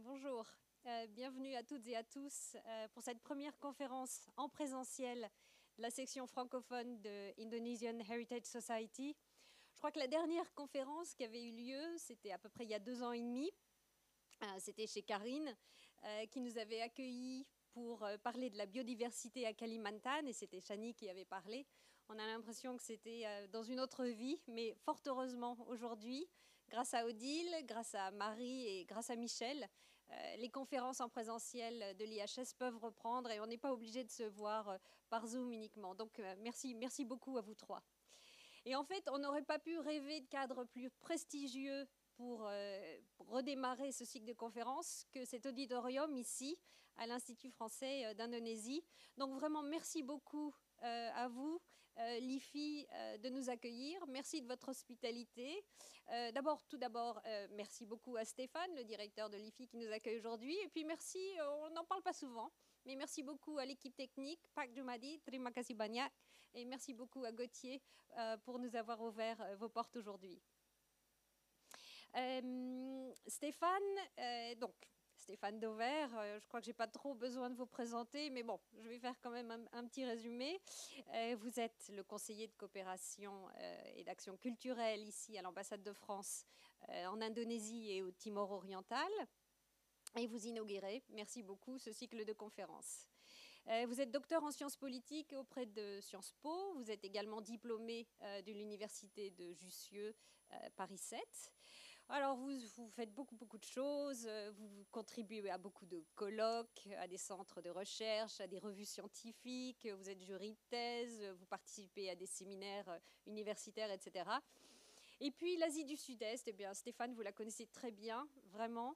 Bonjour, bienvenue à toutes et à tous pour cette première conférence en présentiel de la section francophone de Indonesian Heritage Society. Je crois que la dernière conférence qui avait eu lieu, c'était à peu près il y a 2 ans et demi. C'était chez Karine qui nous avait accueillis pour parler de la biodiversité à Kalimantan, et c'était Shani qui avait parlé. On a l'impression que c'était dans une autre vie, mais fort heureusement aujourd'hui, grâce à Odile, grâce à Marie et grâce à Michel, les conférences en présentiel de l'IHS peuvent reprendre et on n'est pas obligé de se voir par Zoom uniquement. Donc merci beaucoup à vous trois. Et en fait, on n'aurait pas pu rêver de cadre plus prestigieux pour redémarrer ce cycle de conférences que cet auditorium ici, à l'Institut français d'Indonésie. Donc vraiment, merci beaucoup à vous, l'IFI, de nous accueillir. Merci de votre hospitalité. Tout d'abord, merci beaucoup à Stéphane, le directeur de l'IFI qui nous accueille aujourd'hui. Et puis merci, on n'en parle pas souvent, mais merci beaucoup à l'équipe technique, Pak Jumadi, terima kasih banyak. Et merci beaucoup à Gauthier pour nous avoir ouvert vos portes aujourd'hui. Stéphane Dauvert, je crois que je n'ai pas trop besoin de vous présenter, mais bon, je vais faire quand même un petit résumé. Vous êtes le conseiller de coopération et d'action culturelle ici à l'ambassade de France en Indonésie et au Timor oriental. Et vous inaugurez, merci beaucoup, ce cycle de conférences. Vous êtes docteur en sciences politiques auprès de Sciences Po. Vous êtes également diplômé de l'université de Jussieu, Paris 7. Alors, vous faites beaucoup de choses. Vous contribuez à beaucoup de colloques, à des centres de recherche, à des revues scientifiques. Vous êtes jury de thèse. Vous participez à des séminaires universitaires, etc. Et puis l'Asie du Sud-Est, eh bien, Stéphane, vous la connaissez très bien, vraiment.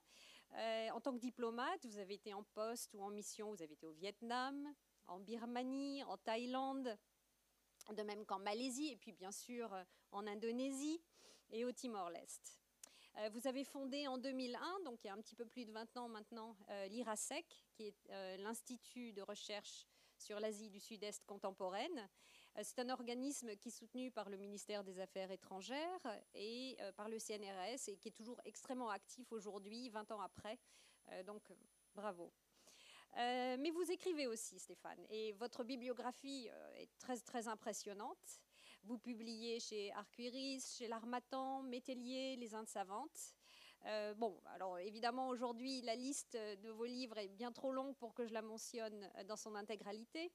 En tant que diplomate, vous avez été en poste ou en mission, vous avez été au Vietnam, en Birmanie, en Thaïlande, de même qu'en Malaisie, et puis bien sûr en Indonésie et au Timor-Leste. Vous avez fondé en 2001, donc il y a un petit peu plus de 20 ans maintenant, l'IRASEC, qui est l'Institut de recherche sur l'Asie du Sud-Est contemporaine. C'est un organisme qui est soutenu par le ministère des Affaires étrangères et par le CNRS et qui est toujours extrêmement actif aujourd'hui, 20 ans après. Donc, bravo. Mais vous écrivez aussi, Stéphane, et votre bibliographie est très impressionnante. Vous publiez chez Arcueris, chez L'Harmattan, Métellier, Les Indes savantes. Alors évidemment, aujourd'hui, la liste de vos livres est bien trop longue pour que je la mentionne dans son intégralité.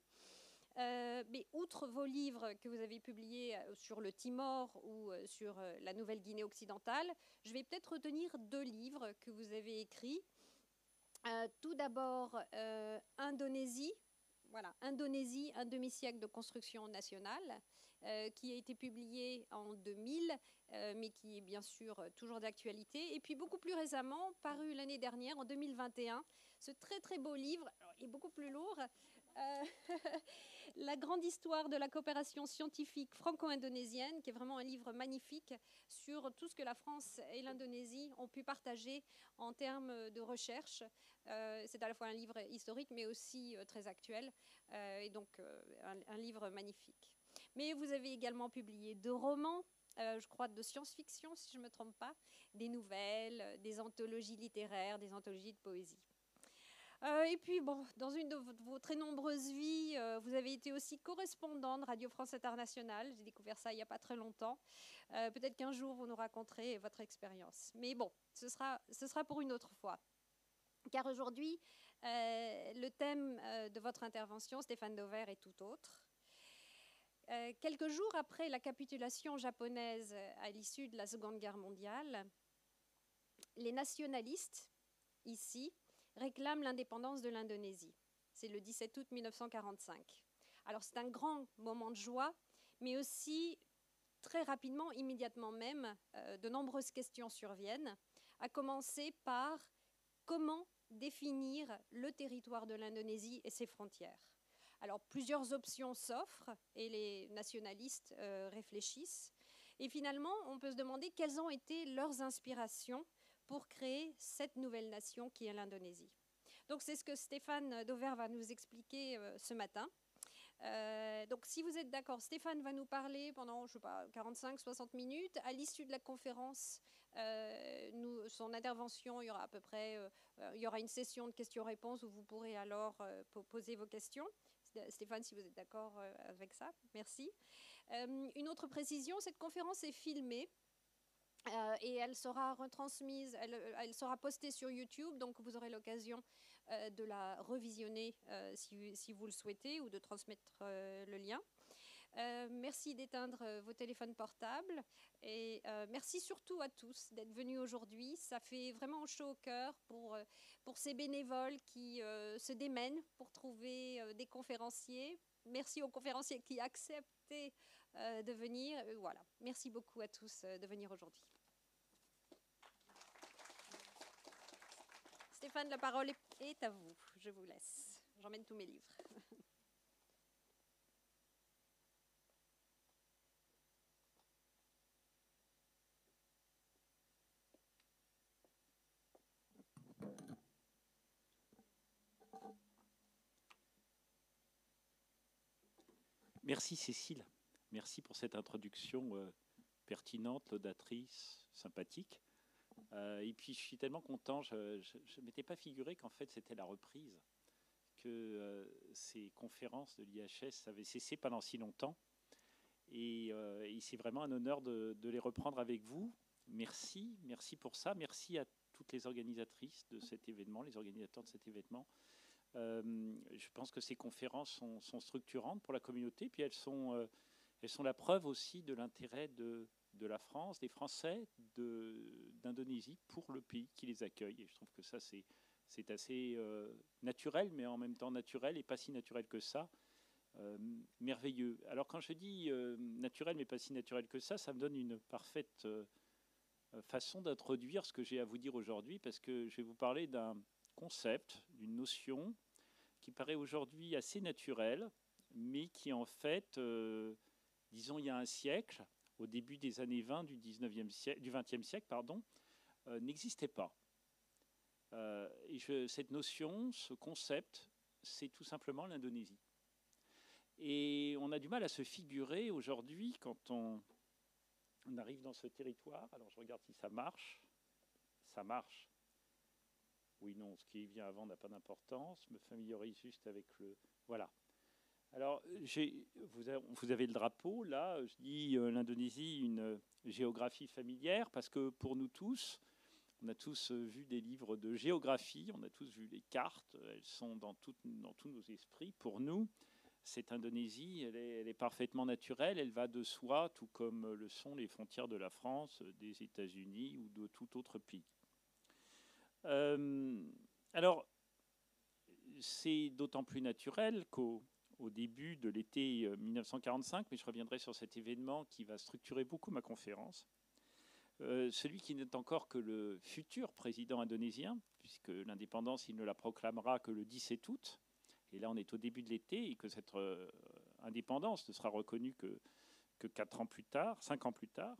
Mais outre vos livres que vous avez publiés sur le Timor ou sur la Nouvelle-Guinée occidentale, je vais peut-être retenir 2 livres que vous avez écrits. Tout d'abord, Indonésie. Voilà, Indonésie, un demi-siècle de construction nationale, qui a été publié en 2000, mais qui est bien sûr toujours d'actualité. Et puis beaucoup plus récemment, paru l'année dernière, en 2021, ce très beau livre, alors, il est beaucoup plus lourd, La grande histoire de la coopération scientifique franco-indonésienne, qui est vraiment un livre magnifique sur tout ce que la France et l'Indonésie ont pu partager en termes de recherche. C'est à la fois un livre historique, mais aussi très actuel, et donc un livre magnifique. Mais vous avez également publié 2 romans, je crois de science-fiction, si je ne me trompe pas, des nouvelles, des anthologies littéraires, des anthologies de poésie. Et puis, bon, dans une de vos très nombreuses vies, vous avez été aussi correspondant de Radio France Internationale. J'ai découvert ça il n'y a pas très longtemps. Peut-être qu'un jour, vous nous raconterez votre expérience. Mais bon, ce sera pour une autre fois. Car aujourd'hui, le thème de votre intervention, Stéphane Dauvert, est tout autre. Quelques jours après la capitulation japonaise à l'issue de la Seconde Guerre mondiale, les nationalistes, ici, réclament l'indépendance de l'Indonésie. C'est le 17 août 1945. Alors c'est un grand moment de joie, mais aussi très rapidement, immédiatement même, de nombreuses questions surviennent, à commencer par comment définir le territoire de l'Indonésie et ses frontières. Alors plusieurs options s'offrent et les nationalistes réfléchissent. Et finalement, on peut se demander quelles ont été leurs inspirations pour créer cette nouvelle nation qui est l'Indonésie. Donc c'est ce que Stéphane Dauvert va nous expliquer ce matin. Donc, si vous êtes d'accord, Stéphane va nous parler pendant, je sais pas, 45-60 minutes. À l'issue de la conférence, son intervention, il y aura à peu près, il y aura une session de questions-réponses où vous pourrez alors poser vos questions. Stéphane, si vous êtes d'accord avec ça, merci. Une autre précision, cette conférence est filmée. Et elle sera retransmise, elle sera postée sur YouTube, donc vous aurez l'occasion de la revisionner si vous le souhaitez ou de transmettre le lien. Merci d'éteindre vos téléphones portables et merci surtout à tous d'être venus aujourd'hui. Ça fait vraiment chaud au cœur pour ces bénévoles qui se démènent pour trouver des conférenciers. Merci aux conférenciers qui acceptaient de venir. Voilà. Merci beaucoup à tous de venir aujourd'hui. Stéphane, la parole est à vous. Je vous laisse. J'emmène tous mes livres. Merci Cécile. Merci pour cette introduction pertinente, laudatrice, sympathique. Et puis je suis tellement content, je ne m'étais pas figuré qu'en fait c'était la reprise, que ces conférences de l'IHS avaient cessé pendant si longtemps. Et c'est vraiment un honneur de les reprendre avec vous. Merci pour ça. Merci à toutes les organisatrices de cet événement, les organisateurs de cet événement. Je pense que ces conférences sont structurantes pour la communauté, puis elles sont la preuve aussi de l'intérêt de la France, des Français, d'Indonésie pour le pays qui les accueille. Et je trouve que ça, c'est assez naturel, mais en même temps naturel et pas si naturel que ça. Merveilleux. Alors quand je dis naturel, mais pas si naturel que ça me donne une parfaite façon d'introduire ce que j'ai à vous dire aujourd'hui, parce que je vais vous parler d'un concept, d'une notion qui paraît aujourd'hui assez naturelle, mais qui en fait, disons il y a un siècle, au début des années 20 du XXe siècle, n'existait pas. Cette notion, ce concept, c'est tout simplement l'Indonésie. Et on a du mal à se figurer aujourd'hui quand on arrive dans ce territoire. Alors je regarde si ça marche. Ça marche. Oui, non, ce qui vient avant n'a pas d'importance. Me familiarise juste avec le... Voilà. Alors, vous avez le drapeau, là. Je dis l'Indonésie, une géographie familière, parce que pour nous tous, on a tous vu des livres de géographie, on a tous vu les cartes, elles sont dans tous nos esprits. Pour nous, cette Indonésie, elle est parfaitement naturelle, elle va de soi, tout comme le sont les frontières de la France, des États-Unis ou de tout autre pays. Alors, c'est d'autant plus naturel qu'au début de l'été 1945, mais je reviendrai sur cet événement qui va structurer beaucoup ma conférence, celui qui n'est encore que le futur président indonésien, puisque l'indépendance, il ne la proclamera que le 17 août, et là on est au début de l'été, et que cette indépendance ne sera reconnue que 5 ans plus tard,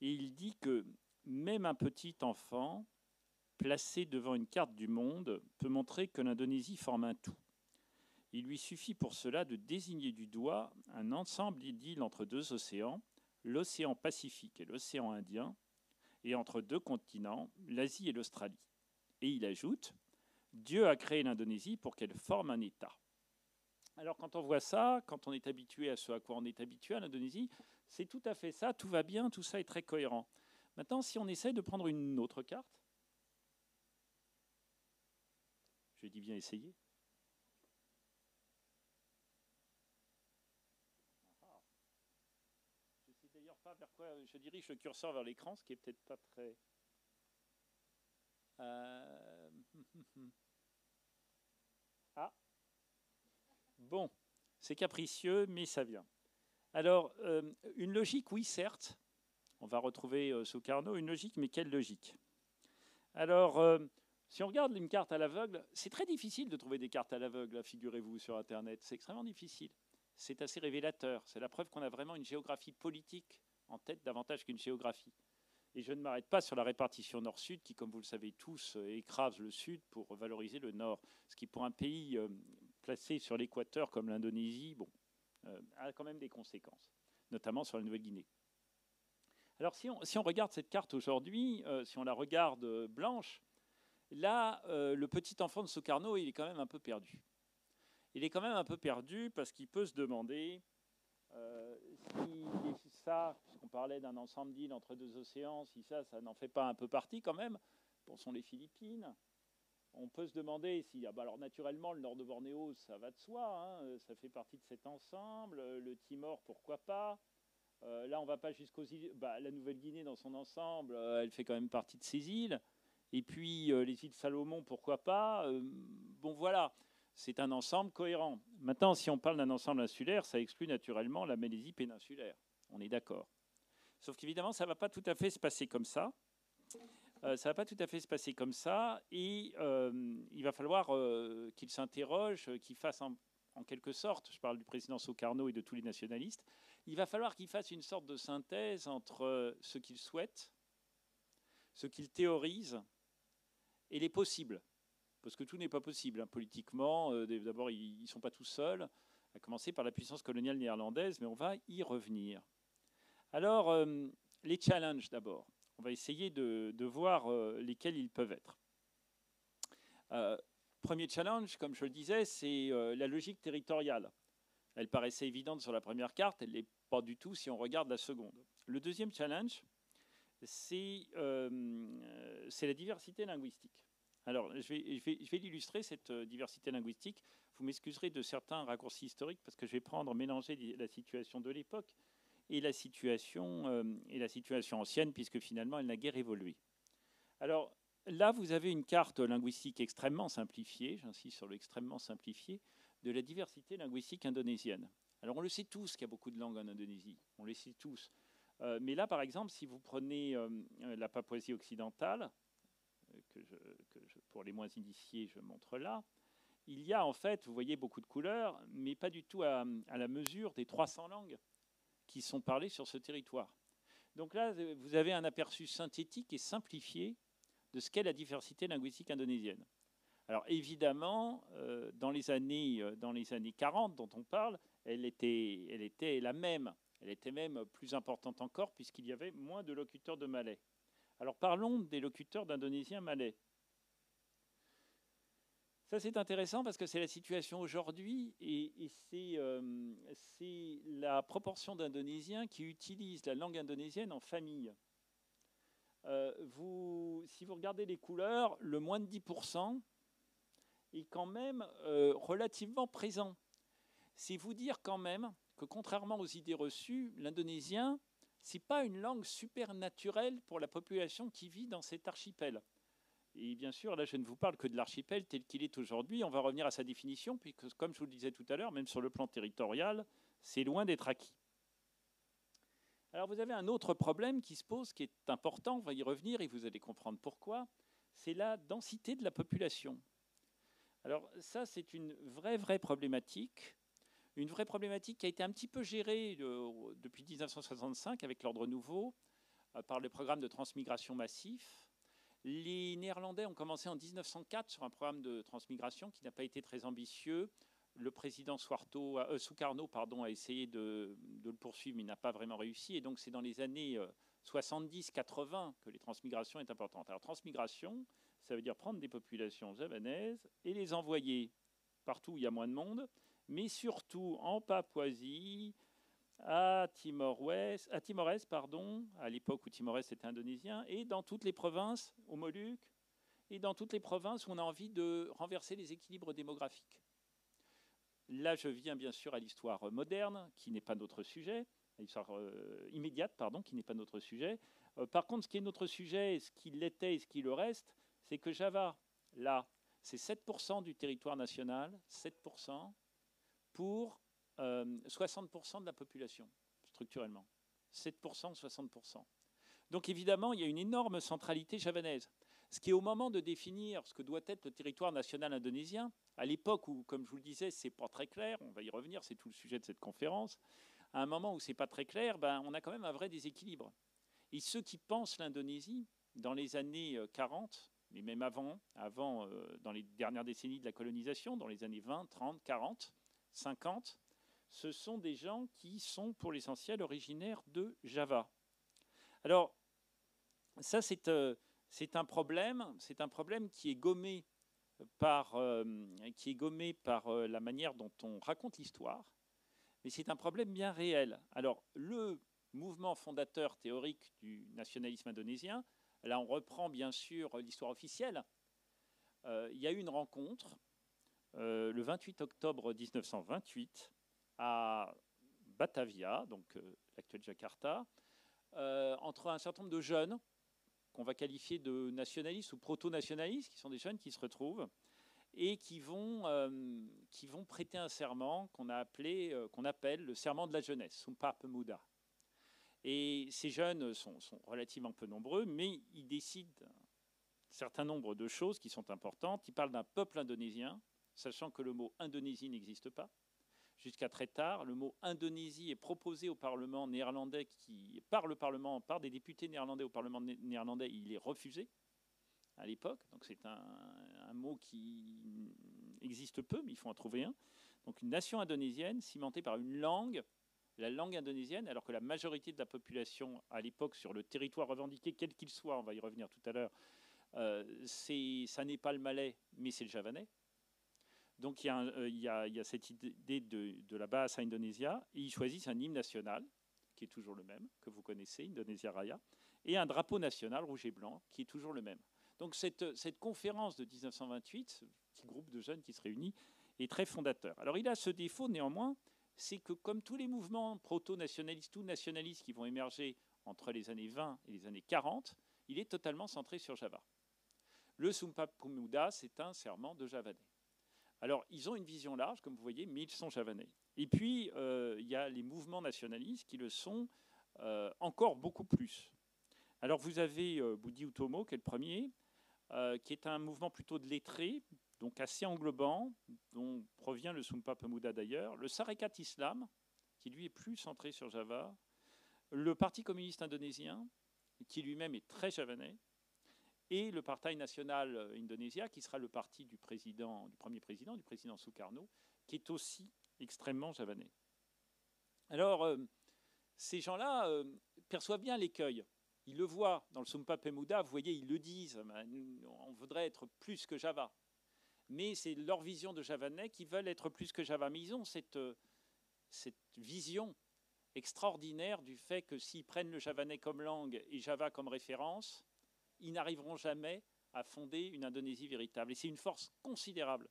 et il dit que même un petit enfant placé devant une carte du monde peut montrer que l'Indonésie forme un tout. Il lui suffit pour cela de désigner du doigt un ensemble d'îles entre deux océans, l'océan Pacifique et l'océan Indien, et entre deux continents, l'Asie et l'Australie. Et il ajoute, Dieu a créé l'Indonésie pour qu'elle forme un État. Alors quand on voit ça, quand on est habitué à ce à quoi on est habitué à l'Indonésie, c'est tout à fait ça, tout va bien, tout ça est très cohérent. Maintenant, si on essaie de prendre une autre carte, je dis bien essayer. Je ne sais d'ailleurs pas vers quoi je dirige le curseur vers l'écran, ce qui est peut-être pas très... Ah. Bon, c'est capricieux, mais ça vient. Alors, une logique, oui, certes. On va retrouver Sukarno, une logique, mais quelle logique? Alors, si on regarde une carte à l'aveugle, c'est très difficile de trouver des cartes à l'aveugle, figurez-vous, sur Internet. C'est extrêmement difficile. C'est assez révélateur. C'est la preuve qu'on a vraiment une géographie politique en tête davantage qu'une géographie. Et je ne m'arrête pas sur la répartition nord-sud qui, comme vous le savez tous, écrase le sud pour valoriser le nord. Ce qui, pour un pays placée sur l'équateur comme l'Indonésie, bon, a quand même des conséquences, notamment sur la Nouvelle-Guinée. Alors si on regarde cette carte aujourd'hui, si on la regarde blanche, là, le petit enfant de Sukarno, il est quand même un peu perdu. Il est quand même un peu perdu parce qu'il peut se demander si ça, puisqu'on parlait d'un ensemble d'îles entre deux océans, si ça n'en fait pas un peu partie quand même. Pensons les Philippines. On peut se demander si, alors naturellement, le nord de Bornéo, ça va de soi, hein, ça fait partie de cet ensemble. Le Timor, pourquoi pas. Là, on ne va pas jusqu'aux îles. La Nouvelle-Guinée, dans son ensemble, elle fait quand même partie de ces îles. Et puis, les îles Salomon, pourquoi pas. Bon, voilà, c'est un ensemble cohérent. Maintenant, si on parle d'un ensemble insulaire, ça exclut naturellement la Malaisie péninsulaire. On est d'accord. Sauf qu'évidemment, ça ne va pas tout à fait se passer comme ça. Ça ne va pas tout à fait se passer comme ça. Et il va falloir qu'il s'interroge, qu'il fasse en quelque sorte, je parle du président Sukarno et de tous les nationalistes, il va falloir qu'il fasse une sorte de synthèse entre ce qu'il souhaite, ce qu'il théorise et les possibles. Parce que tout n'est pas possible, hein, politiquement. D'abord, ils ne sont pas tout seuls, à commencer par la puissance coloniale néerlandaise, mais on va y revenir. Alors, les challenges d'abord. On va essayer de voir lesquels ils peuvent être. Premier challenge, comme je le disais, c'est la logique territoriale. Elle paraissait évidente sur la première carte, elle ne l'est pas du tout si on regarde la seconde. Le deuxième challenge, c'est la diversité linguistique. Alors, je vais l'illustrer, cette diversité linguistique. Vous m'excuserez de certains raccourcis historiques parce que je vais mélanger la situation de l'époque et la situation ancienne, puisque finalement, elle n'a guère évolué. Alors, là, vous avez une carte linguistique extrêmement simplifiée, j'insiste sur l'extrêmement simplifiée, de la diversité linguistique indonésienne. Alors, on le sait tous qu'il y a beaucoup de langues en Indonésie, on le sait tous. Mais là, par exemple, si vous prenez la Papouasie occidentale, pour les moins initiés, je montre là, il y a en fait, vous voyez, beaucoup de couleurs, mais pas du tout à la mesure des 300 langues qui sont parlées sur ce territoire. Donc là, vous avez un aperçu synthétique et simplifié de ce qu'est la diversité linguistique indonésienne. Alors évidemment, dans les années 40 dont on parle, elle était la même. Elle était même plus importante encore puisqu'il y avait moins de locuteurs de malais. Alors parlons des locuteurs d'indonésien malais. Ça c'est intéressant parce que c'est la situation aujourd'hui et c'est la proportion d'Indonésiens qui utilisent la langue indonésienne en famille. Si vous regardez les couleurs, le moins de 10% est quand même relativement présent. C'est vous dire quand même que contrairement aux idées reçues, l'indonésien, ce n'est pas une langue super naturelle pour la population qui vit dans cet archipel. Et bien sûr, là, je ne vous parle que de l'archipel tel qu'il est aujourd'hui. On va revenir à sa définition, puisque, comme je vous le disais tout à l'heure, même sur le plan territorial, c'est loin d'être acquis. Alors, vous avez un autre problème qui se pose, qui est important, on va y revenir et vous allez comprendre pourquoi, c'est la densité de la population. Alors, ça, c'est une vraie problématique. Une vraie problématique qui a été un petit peu gérée depuis 1965 avec l'Ordre Nouveau par le programme de transmigration massif. Les Néerlandais ont commencé en 1904 sur un programme de transmigration qui n'a pas été très ambitieux. Le président Sukarno a essayé de le poursuivre, mais il n'a pas vraiment réussi. Et donc, c'est dans les années 70-80 que les transmigrations sont importantes. Alors, transmigration, ça veut dire prendre des populations javanaises et les envoyer partout où il y a moins de monde, mais surtout en Papouasie, à Timor-Est, à l'époque où Timor-Est était indonésien, et dans toutes les provinces, aux Moluques, et dans toutes les provinces où on a envie de renverser les équilibres démographiques. Là, je viens bien sûr à l'histoire moderne, qui n'est pas notre sujet, l'histoire immédiate, qui n'est pas notre sujet. Par contre, ce qui est notre sujet, ce qui l'était et ce qui le reste, c'est que Java, là, c'est 7% du territoire national, 7%, pour 60% de la population, structurellement. 7%, 60%. Donc évidemment, il y a une énorme centralité javanaise. Ce qui est au moment de définir ce que doit être le territoire national indonésien, à l'époque où, comme je vous le disais, c'est pas très clair, on va y revenir, c'est tout le sujet de cette conférence, à un moment où c'est pas très clair, on a quand même un vrai déséquilibre. Et ceux qui pensent l'Indonésie, dans les années 40, mais même avant dans les dernières décennies de la colonisation, dans les années 20, 30, 40, 50, ce sont des gens qui sont pour l'essentiel originaires de Java. Alors, ça, c'est un problème qui est gommé par la manière dont on raconte l'histoire, mais c'est un problème bien réel. Alors, le mouvement fondateur théorique du nationalisme indonésien, là on reprend bien sûr l'histoire officielle, il y a eu une rencontre le 28 octobre 1928 à Batavia, donc l'actuel Jakarta, entre un certain nombre de jeunes qu'on va qualifier de nationalistes ou proto-nationalistes, qui sont des jeunes qui se retrouvent et qui vont prêter un serment qu'on appelle le serment de la jeunesse, Sumpah Pemuda. Et ces jeunes sont relativement peu nombreux, mais ils décident un certain nombre de choses qui sont importantes. Ils parlent d'un peuple indonésien, sachant que le mot Indonésie n'existe pas. Jusqu'à très tard, le mot Indonésie est proposé au Parlement néerlandais, par des députés néerlandais au Parlement néerlandais, il est refusé à l'époque. Donc c'est un mot qui existe peu, mais il faut en trouver un. Donc une nation indonésienne cimentée par une langue, la langue indonésienne, alors que la majorité de la population à l'époque sur le territoire revendiqué, quel qu'il soit, on va y revenir tout à l'heure, ça n'est pas le malais, mais c'est le javanais. Donc il y a cette idée de la Bahasa Indonesia, et ils choisissent un hymne national, qui est toujours le même, que vous connaissez, Indonesia Raya, et un drapeau national rouge et blanc, qui est toujours le même. Donc cette conférence de 1928, ce petit groupe de jeunes qui se réunit, est très fondateur. Alors il a ce défaut néanmoins, c'est que comme tous les mouvements proto-nationalistes ou nationalistes qui vont émerger entre les années 20 et les années 40, il est totalement centré sur Java. Le Sumpah Pemuda, c'est un serment de javanais. Alors, ils ont une vision large, comme vous voyez, mais ils sont javanais. Et puis, il y a les mouvements nationalistes qui le sont encore beaucoup plus. Alors, vous avez Budi Utomo, qui est le premier, qui est un mouvement plutôt de lettrés, donc assez englobant, dont provient le Sumpah Pemuda d'ailleurs. Le Sarekat Islam, qui lui est plus centré sur Java. Le Parti communiste indonésien, qui lui-même est très javanais. Et le Parti national indonésien, qui sera le parti du premier président, du président Sukarno, qui est aussi extrêmement javanais. Alors, ces gens-là perçoivent bien l'écueil. Ils le voient dans le Sumpah Pemuda, vous voyez, ils le disent, on voudrait être plus que Java. Mais c'est leur vision de javanais qui veulent être plus que Java. Mais ils ont cette vision extraordinaire du fait que s'ils prennent le javanais comme langue et Java comme référence, ils n'arriveront jamais à fonder une Indonésie véritable. Et c'est une force considérable.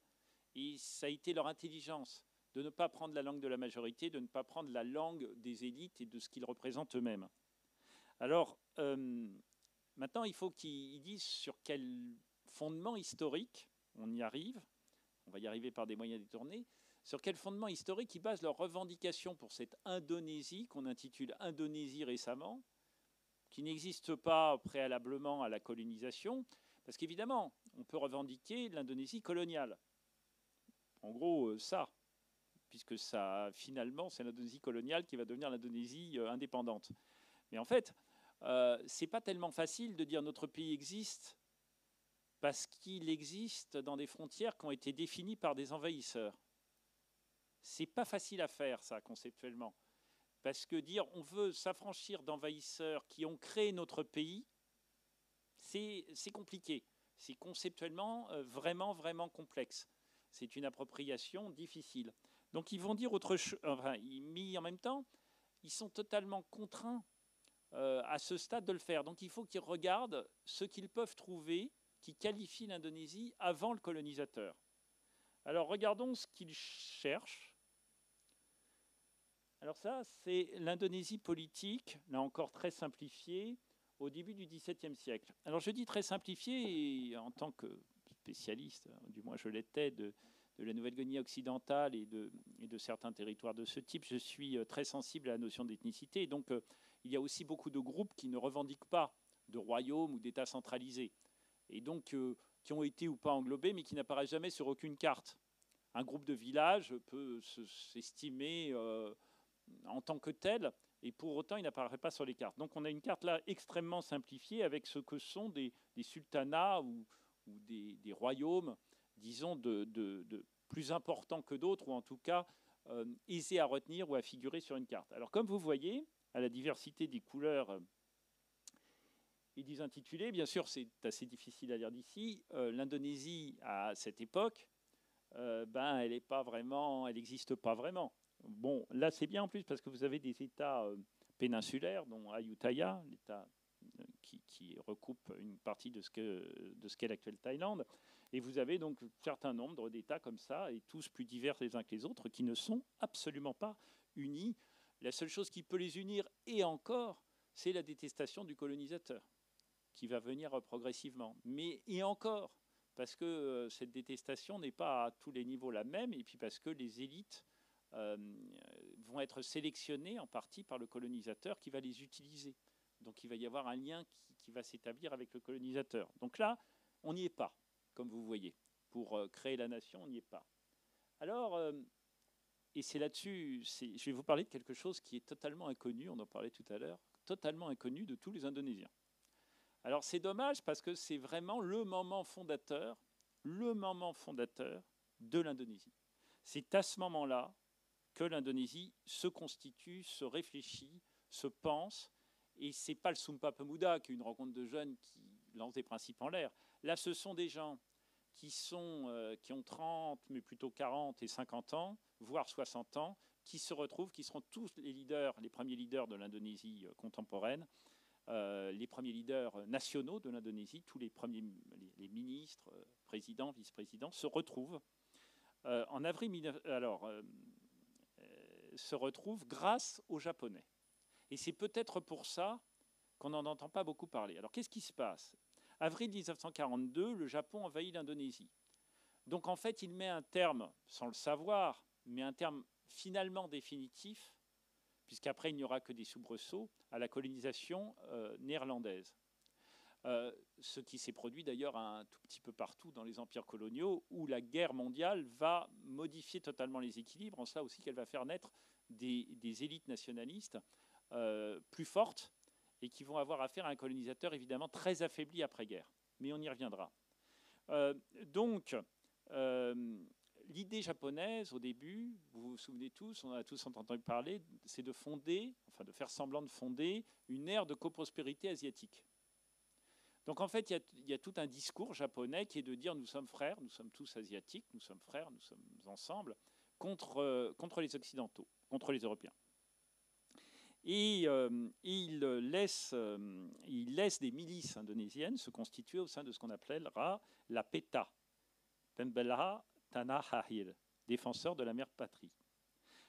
Et ça a été leur intelligence de ne pas prendre la langue de la majorité, de ne pas prendre la langue des élites et de ce qu'ils représentent eux-mêmes. Alors, maintenant, il faut qu'ils disent sur quel fondement historique on y arrive. On va y arriver par des moyens détournés. Sur quel fondement historique ils basent leurs revendications pour cette Indonésie qu'on intitule Indonésie récemment, qui n'existe pas préalablement à la colonisation, parce qu'évidemment, on peut revendiquer l'Indonésie coloniale. En gros, ça, puisque ça, finalement, c'est l'Indonésie coloniale qui va devenir l'Indonésie indépendante. Mais en fait, c'est pas tellement facile de dire notre pays existe parce qu'il existe dans des frontières qui ont été définies par des envahisseurs. C'est pas facile à faire, ça, conceptuellement. Parce que dire on veut s'affranchir d'envahisseurs qui ont créé notre pays, c'est compliqué. C'est conceptuellement vraiment, vraiment complexe. C'est une appropriation difficile. Donc ils vont dire autre chose, mais en même temps, ils sont totalement contraints à ce stade de le faire. Donc il faut qu'ils regardent ce qu'ils peuvent trouver qui qualifie l'Indonésie avant le colonisateur. Alors regardons ce qu'ils cherchent. Alors ça, c'est l'Indonésie politique, là encore très simplifiée, au début du XVIIe siècle. Alors je dis très simplifiée, et en tant que spécialiste, du moins je l'étais, de la Nouvelle-Guinée occidentale et de certains territoires de ce type, je suis très sensible à la notion d'ethnicité. Et donc il y a aussi beaucoup de groupes qui ne revendiquent pas de royaume ou d'État centralisé, et donc qui ont été ou pas englobés, mais qui n'apparaissent jamais sur aucune carte. Un groupe de village peut s'estimer en tant que tel, et pour autant, il n'apparaît pas sur les cartes. Donc on a une carte là extrêmement simplifiée avec ce que sont des sultanats ou ou des royaumes, disons, de plus importants que d'autres, ou en tout cas aisés à retenir ou à figurer sur une carte. Alors comme vous voyez, à la diversité des couleurs et des intitulés, bien sûr c'est assez difficile à lire d'ici, l'Indonésie à cette époque, elle n'est pas vraiment, elle n'existe pas vraiment. Bon, là c'est bien en plus parce que vous avez des États péninsulaires, dont Ayutthaya, l'État qui recoupe une partie de ce qu'est l'actuelle Thaïlande. Et vous avez donc un certain nombre d'États comme ça, et tous plus divers les uns que les autres, qui ne sont absolument pas unis. La seule chose qui peut les unir, et encore, c'est la détestation du colonisateur, qui va venir progressivement. Mais et encore, parce que cette détestation n'est pas à tous les niveaux la même, et puis parce que les élites vont être sélectionnées en partie par le colonisateur qui va les utiliser. Donc il va y avoir un lien qui va s'établir avec le colonisateur. Donc là, on n'y est pas, comme vous voyez. Pour créer la nation, on n'y est pas. Alors, et c'est là-dessus, je vais vous parler de quelque chose qui est totalement inconnu, on en parlait tout à l'heure, totalement inconnu de tous les Indonésiens. Alors c'est dommage parce que c'est vraiment le moment fondateur de l'Indonésie. C'est à ce moment-là que l'Indonésie se constitue, se réfléchit, se pense. Et ce n'est pas le Sumpah Pemuda, qui est une rencontre de jeunes qui lancent des principes en l'air. Là, ce sont des gens qui ont 30, mais plutôt 40 et 50 ans, voire 60 ans, qui se retrouvent, qui seront tous les premiers leaders de l'Indonésie contemporaine, les premiers leaders nationaux de l'Indonésie, tous les les ministres, présidents, vice-présidents, se retrouvent en avril. Se retrouvent grâce aux Japonais. Et c'est peut-être pour ça qu'on n'en entend pas beaucoup parler. Alors qu'est-ce qui se passe ? Avril 1942, le Japon envahit l'Indonésie. Donc en fait, il met un terme, sans le savoir, mais un terme finalement définitif, puisqu'après il n'y aura que des soubresauts, à la colonisation néerlandaise. Ce qui s'est produit d'ailleurs un tout petit peu partout dans les empires coloniaux, où la guerre mondiale va modifier totalement les équilibres, en cela aussi qu'elle va faire naître des élites nationalistes plus fortes et qui vont avoir affaire à un colonisateur évidemment très affaibli après-guerre. Mais on y reviendra. L'idée japonaise, au début, vous vous souvenez tous, on a tous entendu parler, c'est de faire semblant de fonder une ère de coprospérité asiatique. Donc en fait, il y a tout un discours japonais qui est de dire nous sommes frères, nous sommes tous asiatiques, nous sommes frères, nous sommes ensemble, contre les Occidentaux, contre les Européens. Et il laisse des milices indonésiennes se constituer au sein de ce qu'on appellera la PETA, Pembela Tanah Air, défenseurs de la mère patrie.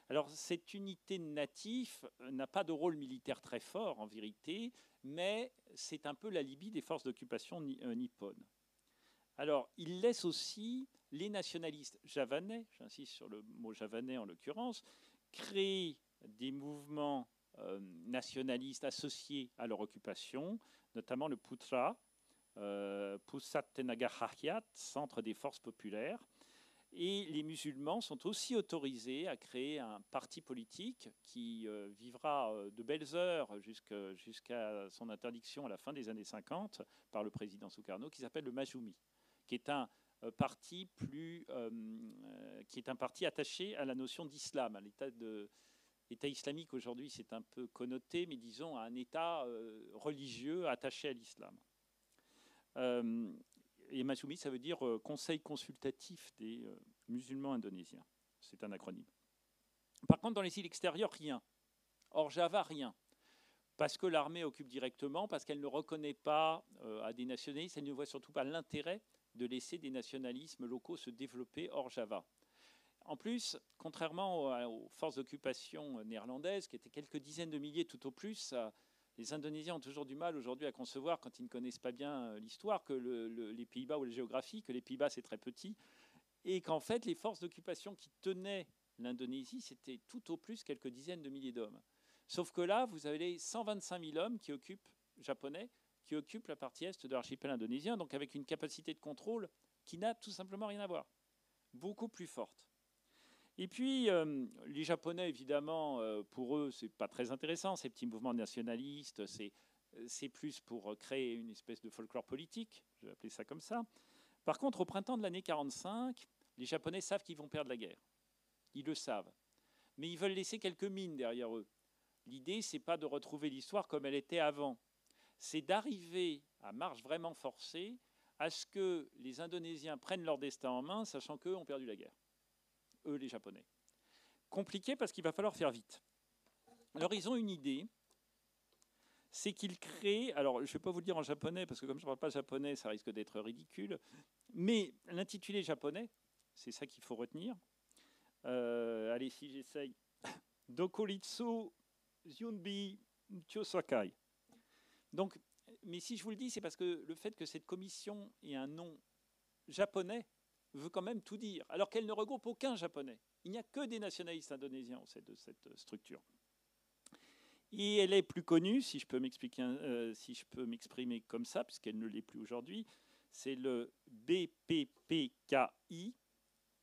Alors cette unité native n'a pas de rôle militaire très fort en vérité, mais c'est un peu l'alibi des forces d'occupation nippones. Alors il laisse aussi les nationalistes javanais, j'insiste sur le mot javanais en l'occurrence, créer des mouvements nationalistes associés à leur occupation, notamment le Putra, Pusat Tenaga Rakyat, centre des forces populaires. Et les musulmans sont aussi autorisés à créer un parti politique qui vivra de belles heures jusqu'à son interdiction à la fin des années 50 par le président Sukarno, qui s'appelle le Majumi, qui est un parti attaché à la notion d'islam, à l'État islamique aujourd'hui, c'est un peu connoté, mais disons à un État religieux attaché à l'islam. Et Majumi, ça veut dire Conseil consultatif des musulmans indonésiens. C'est un acronyme. Par contre, dans les îles extérieures, rien. Hors Java, rien. Parce que l'armée occupe directement, parce qu'elle ne reconnaît pas à des nationalistes, elle ne voit surtout pas l'intérêt de laisser des nationalismes locaux se développer hors Java. En plus, contrairement aux forces d'occupation néerlandaises, qui étaient quelques dizaines de milliers tout au plus, les Indonésiens ont toujours du mal aujourd'hui à concevoir, quand ils ne connaissent pas bien l'histoire, que les Pays-Bas ou la géographie, que les Pays-Bas c'est très petit, et qu'en fait les forces d'occupation qui tenaient l'Indonésie, c'était tout au plus quelques dizaines de milliers d'hommes. Sauf que là, vous avez 125 000 hommes japonais, qui occupent la partie est de l'archipel indonésien, donc avec une capacité de contrôle qui n'a tout simplement rien à voir, beaucoup plus forte. Et puis, les Japonais, évidemment, pour eux, c'est pas très intéressant, ces petits mouvements nationalistes, c'est plus pour créer une espèce de folklore politique, je vais appeler ça comme ça. Par contre, au printemps de l'année 45, les Japonais savent qu'ils vont perdre la guerre. Ils le savent. Mais ils veulent laisser quelques mines derrière eux. L'idée, ce n'est pas de retrouver l'histoire comme elle était avant. C'est d'arriver à marche vraiment forcée à ce que les Indonésiens prennent leur destin en main, sachant qu'eux ont perdu la guerre. Eux, les Japonais. Compliqué parce qu'il va falloir faire vite. Alors, ils ont une idée, c'est qu'ils créent, alors je ne vais pas vous le dire en japonais, parce que comme je ne parle pas japonais, ça risque d'être ridicule, mais l'intitulé japonais, c'est ça qu'il faut retenir. Allez, si j'essaye. Dokoritsu Yunbi Chosakai. Donc, mais si je vous le dis, c'est parce que le fait que cette commission ait un nom japonais veut quand même tout dire, alors qu'elle ne regroupe aucun japonais. Il n'y a que des nationalistes indonésiens au sein de cette structure. Et elle est plus connue, si je peux m'exprimer comme ça, puisqu'elle ne l'est plus aujourd'hui, c'est le BPPKI,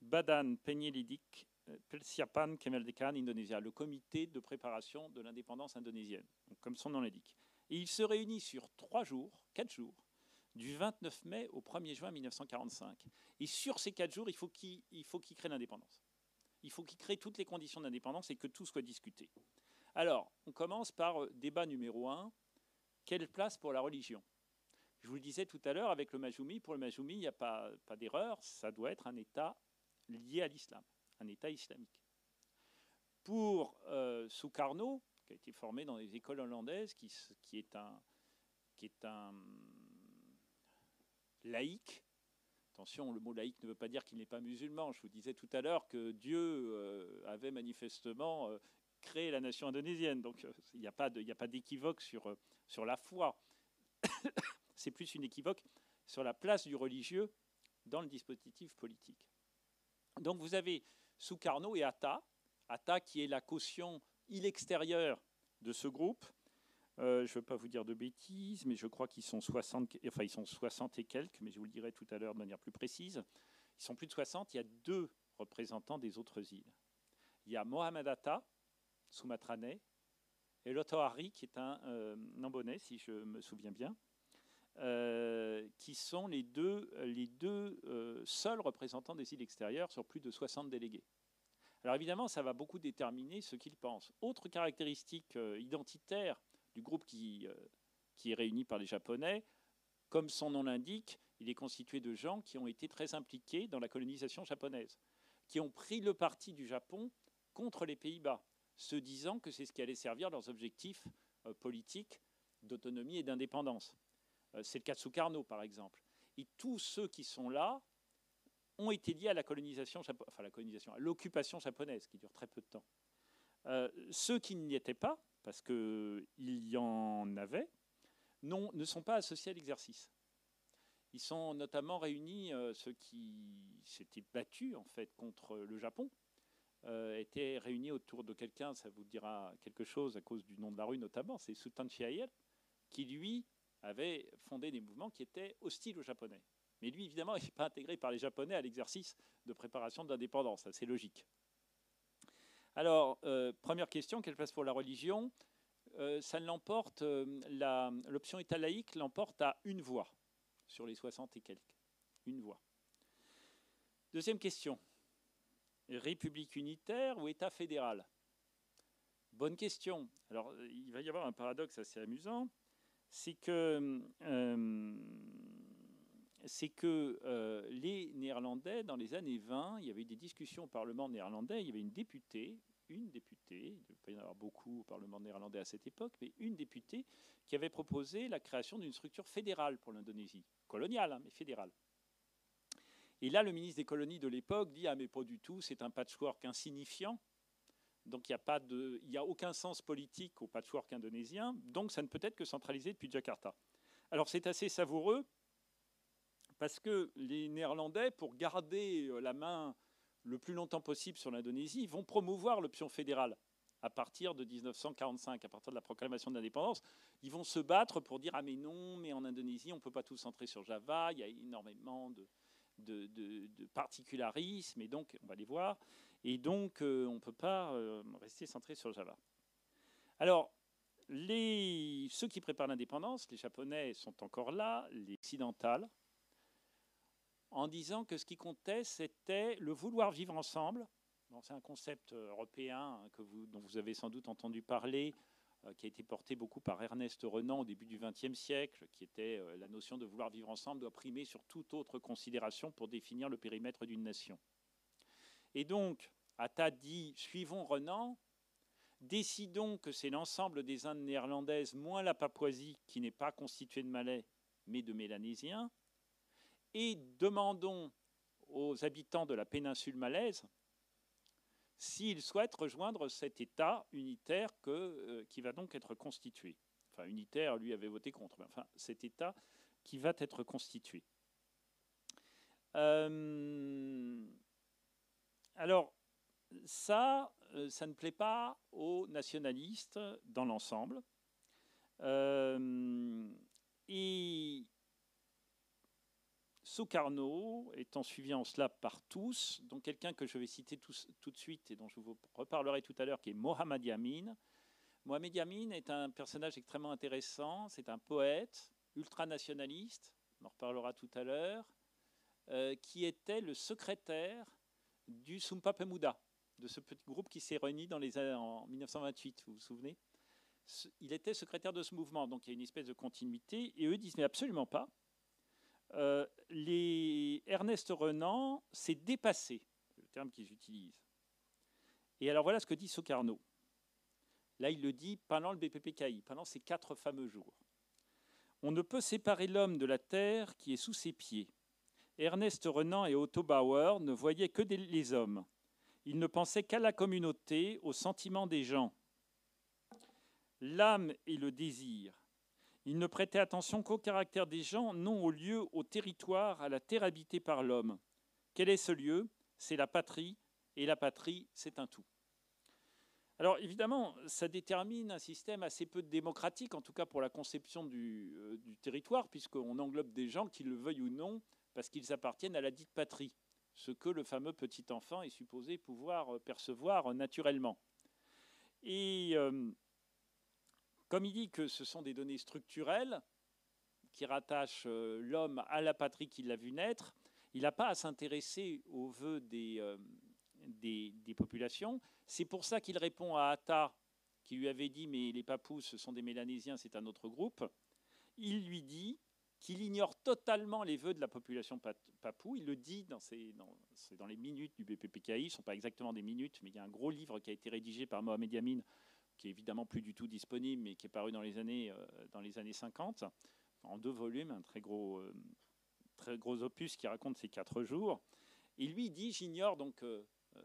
Badan Penyelidik Persiapan Kemerdekaan Indonésia, le comité de préparation de l'indépendance indonésienne, donc comme son nom l'indique. Et il se réunit sur 4 jours, du 29 mai au 1er juin 1945. Et sur ces 4 jours, il faut qu'il crée l'indépendance. Il faut qu'il crée toutes les conditions d'indépendance et que tout soit discuté. Alors, on commence par débat numéro 1. Quelle place pour la religion? Je vous le disais tout à l'heure, avec le Majoumi, pour le Majoumi, il n'y a pas d'erreur, ça doit être un État lié à l'islam, un État islamique. Pour Sukarno, qui a été formé dans les écoles hollandaises, qui est un laïc. Attention, le mot laïc ne veut pas dire qu'il n'est pas musulman. Je vous disais tout à l'heure que Dieu avait manifestement créé la nation indonésienne. Donc il n'y a pas d'équivoque sur la foi. C'est plus une équivoque sur la place du religieux dans le dispositif politique. Donc vous avez Sukarno et Hatta. Hatta qui est la caution extérieure de ce groupe. Je ne veux pas vous dire de bêtises, mais je crois qu'ils sont 60, enfin ils sont 60 et quelques, mais je vous le dirai tout à l'heure de manière plus précise. Ils sont plus de 60, il y a 2 représentants des autres îles. Il y a Mohamed Hatta, Sumatranais, et Lotohari, qui est un Nambonais, si je me souviens bien, qui sont les deux seuls représentants des îles extérieures sur plus de 60 délégués. Alors évidemment, ça va beaucoup déterminer ce qu'ils pensent. Autre caractéristique identitaire du groupe qui est réuni par les Japonais, comme son nom l'indique, il est constitué de gens qui ont été très impliqués dans la colonisation japonaise, qui ont pris le parti du Japon contre les Pays-Bas, se disant que c'est ce qui allait servir leurs objectifs politiques d'autonomie et d'indépendance. C'est le cas de Sukarno, par exemple. Et tous ceux qui sont là ont été liés à la colonisation, à l'occupation japonaise, qui dure très peu de temps. Ceux qui n'y étaient pas, parce qu'il y en avait, ne sont pas associés à l'exercice. Ils sont notamment réunis, ceux qui s'étaient battus en fait contre le Japon, étaient réunis autour de quelqu'un, ça vous dira quelque chose à cause du nom de la rue notamment, c'est Sultan Syahir, qui lui avait fondé des mouvements qui étaient hostiles aux Japonais. Mais lui, évidemment, il n'est pas intégré par les Japonais à l'exercice de préparation de l'indépendance, c'est logique. Alors, première question, quelle place pour la religion? Ça l'emporte, l'option État laïque l'emporte à 1 voix sur les 60 et quelques. 1 voix. Deuxième question, République unitaire ou État fédéral? Bonne question. Alors, il va y avoir un paradoxe assez amusant, c'est que les Néerlandais, dans les années 20, il y avait eu des discussions au Parlement néerlandais, il y avait une députée, il ne devait pas y en avoir beaucoup au Parlement néerlandais à cette époque, mais une députée qui avait proposé la création d'une structure fédérale pour l'Indonésie, coloniale, hein, mais fédérale. Et là, le ministre des colonies de l'époque dit « Ah, mais pas du tout, c'est un patchwork insignifiant, donc il n'y a aucun sens politique au patchwork indonésien, donc ça ne peut être que centralisé depuis Jakarta. » Alors c'est assez savoureux, parce que les Néerlandais, pour garder la main le plus longtemps possible sur l'Indonésie, vont promouvoir l'option fédérale à partir de 1945, à partir de la proclamation de l'indépendance. Ils vont se battre pour dire « Ah mais non, mais en Indonésie, on ne peut pas tout centrer sur Java, il y a énormément de particularismes, et donc, on va les voir, et donc on ne peut pas rester centré sur Java. » Alors, ceux qui préparent l'indépendance, les Japonais sont encore là, les occidentales. en disant que ce qui comptait, c'était le vouloir vivre ensemble. Bon, c'est un concept européen dont vous avez sans doute entendu parler, qui a été porté beaucoup par Ernest Renan au début du XXe siècle, qui était la notion de vouloir vivre ensemble doit primer sur toute autre considération pour définir le périmètre d'une nation. Et donc, Atta dit, suivons Renan, décidons que c'est l'ensemble des Indes néerlandaises, moins la Papouasie, qui n'est pas constituée de Malais, mais de Mélanésiens, et demandons aux habitants de la péninsule malaise s'ils souhaitent rejoindre cet État unitaire qui va donc être constitué. Enfin, unitaire, lui avait voté contre, mais enfin, cet État qui va être constitué. Alors, ça ne plaît pas aux nationalistes dans l'ensemble. Et Sukarno étant suivi en cela par tous, dont quelqu'un que je vais citer tout de suite et dont je vous reparlerai tout à l'heure, qui est Mohamed Yamin. Mohamed Yamin est un personnage extrêmement intéressant, c'est un poète ultranationaliste, on en reparlera tout à l'heure, qui était le secrétaire du Sumpa Pemuda, de ce petit groupe qui s'est réuni en 1928, vous vous souvenez? Il était secrétaire de ce mouvement, donc il y a une espèce de continuité, et eux disent mais absolument pas. Ernest Renan s'est dépassé, c'est le terme qu'ils utilisent. Et alors voilà ce que dit Sukarno. Là, il le dit pendant le BPPKI, pendant ces 4 fameux jours. On ne peut séparer l'homme de la terre qui est sous ses pieds. Ernest Renan et Otto Bauer ne voyaient que les hommes. Ils ne pensaient qu'à la communauté, au sentiment des gens. L'âme et le désir. Il ne prêtait attention qu'au caractère des gens, non au lieu, au territoire, à la terre habitée par l'homme. Quel est ce lieu? C'est la patrie, et la patrie, c'est un tout. Alors évidemment, ça détermine un système assez peu démocratique, en tout cas pour la conception du territoire, puisqu'on englobe des gens, qu'ils le veuillent ou non, parce qu'ils appartiennent à la dite patrie, ce que le fameux petit enfant est supposé pouvoir percevoir naturellement. Et comme il dit que ce sont des données structurelles qui rattachent l'homme à la patrie qu'il a vu naître, il n'a pas à s'intéresser aux vœux des populations. C'est pour ça qu'il répond à Atta, qui lui avait dit « mais les Papous, ce sont des Mélanésiens, c'est un autre groupe ». Il lui dit qu'il ignore totalement les vœux de la population papou. Il le dit c'est dans les minutes du BPPKI, ce ne sont pas exactement des minutes, mais il y a un gros livre qui a été rédigé par Mohamed Yamin, qui est évidemment plus du tout disponible, mais qui est paru dans les années 50, en 2 volumes, un très gros opus qui raconte ces 4 jours. Et lui dit, j'ignore, donc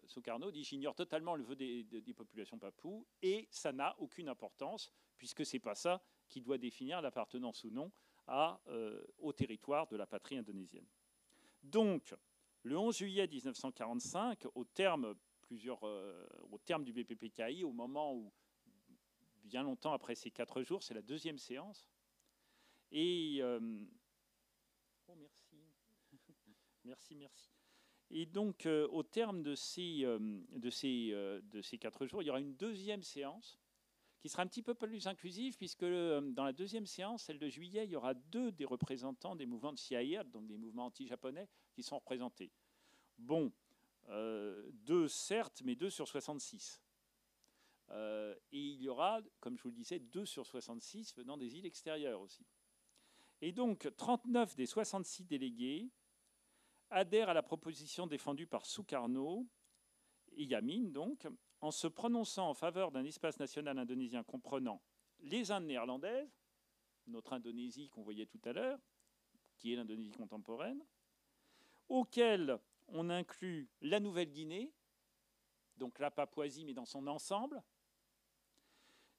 Sukarno dit, j'ignore totalement le vœu des populations papoues, et ça n'a aucune importance, puisque ce n'est pas ça qui doit définir l'appartenance ou non au territoire de la patrie indonésienne. Donc, le 11 juillet 1945, au terme du BPPKI, au moment où, bien longtemps après ces 4 jours, c'est la 2e séance. Et merci. Et donc, au terme de ces 4 jours, il y aura une 2e séance qui sera un petit peu plus inclusive, puisque dans la 2e séance, celle de juillet, il y aura 2 des représentants des mouvements de CIR, donc des mouvements anti-japonais, qui sont représentés. Bon, 2 certes, mais 2 sur 66. Et il y aura, comme je vous le disais, 2 sur 66 venant des îles extérieures aussi. Et donc, 39 des 66 délégués adhèrent à la proposition défendue par Sukarno et Yamin, donc, en se prononçant en faveur d'un espace national indonésien comprenant les Indes néerlandaises, notre Indonésie qu'on voyait tout à l'heure, qui est l'Indonésie contemporaine, auquel on inclut la Nouvelle-Guinée, donc la Papouasie, mais dans son ensemble,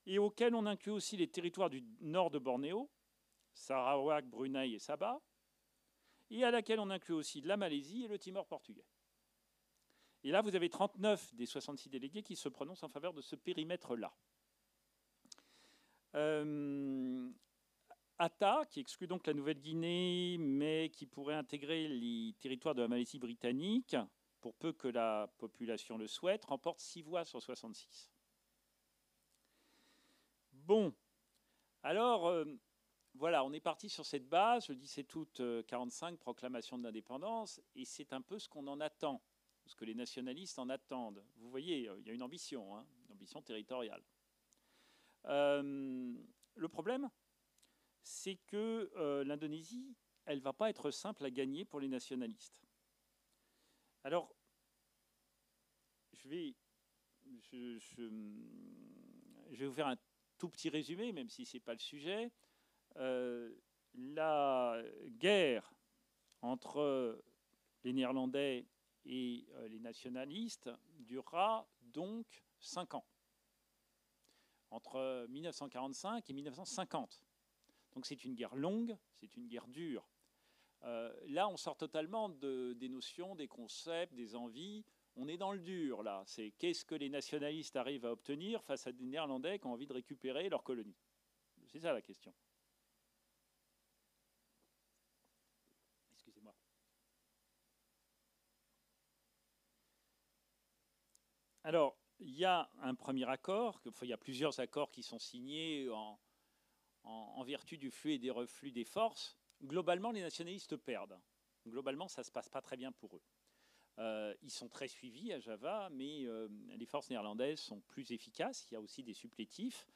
et auquel on inclut aussi les territoires du nord de Bornéo, Sarawak, Brunei et Sabah, et à laquelle on inclut aussi la Malaisie et le Timor portugais. Et là, vous avez 39 des 66 délégués qui se prononcent en faveur de ce périmètre-là. Atta, qui exclut donc la Nouvelle-Guinée, mais qui pourrait intégrer les territoires de la Malaisie britannique, pour peu que la population le souhaite, remporte 6 voix sur 66. Bon, alors, voilà, on est parti sur cette base, le 17 août 1945, proclamation de l'indépendance, et c'est un peu ce qu'on en attend, ce que les nationalistes en attendent. Vous voyez, il y a une ambition, hein, une ambition territoriale. Le problème, c'est que l'Indonésie, elle ne va pas être simple à gagner pour les nationalistes. Alors, je vais vous faire un tout petit résumé, même si ce n'est pas le sujet. La guerre entre les Néerlandais et les nationalistes durera donc 5 ans, entre 1945 et 1950. Donc c'est une guerre longue, c'est une guerre dure. Là, on sort totalement des notions, des concepts, des envies. On est dans le dur, là. C'est qu'est-ce que les nationalistes arrivent à obtenir face à des Néerlandais qui ont envie de récupérer leur colonie. C'est ça la question. Excusez-moi. Alors, il y a un premier accord, il y a plusieurs accords qui sont signés en vertu du flux et des reflux des forces. Globalement, les nationalistes perdent. Globalement, ça ne se passe pas très bien pour eux. Ils sont très suivis à Java, mais les forces néerlandaises sont plus efficaces. Il y a aussi des supplétifs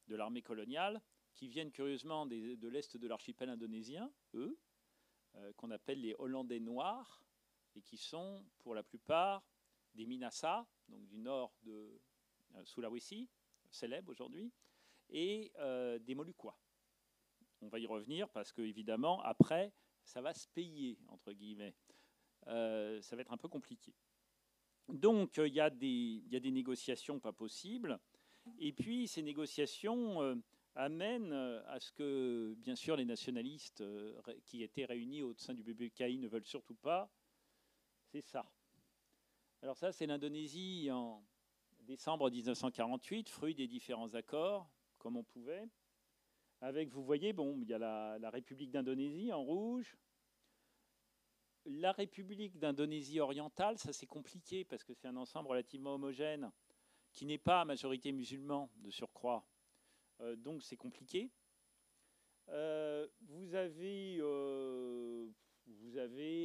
de l'armée coloniale qui viennent curieusement de l'est de l'archipel indonésien, eux, qu'on appelle les Hollandais noirs, et qui sont pour la plupart des Minasa, donc du nord de Sulawesi, célèbre aujourd'hui, et des Moluccois. On va y revenir parce que, évidemment, après, ça va se payer, entre guillemets. Ça va être un peu compliqué. Donc, il y a des négociations pas possibles. Et puis, ces négociations amènent à ce que, bien sûr, les nationalistes qui étaient réunis au sein du BPKI ne veulent surtout pas. C'est ça. Alors ça, c'est l'Indonésie en décembre 1948, fruit des différents accords, comme on pouvait. Avec, vous voyez, bon, il y a la République d'Indonésie en rouge. La République d'Indonésie orientale, ça c'est compliqué parce que c'est un ensemble relativement homogène qui n'est pas à majorité musulman de surcroît. Donc c'est compliqué. Vous avez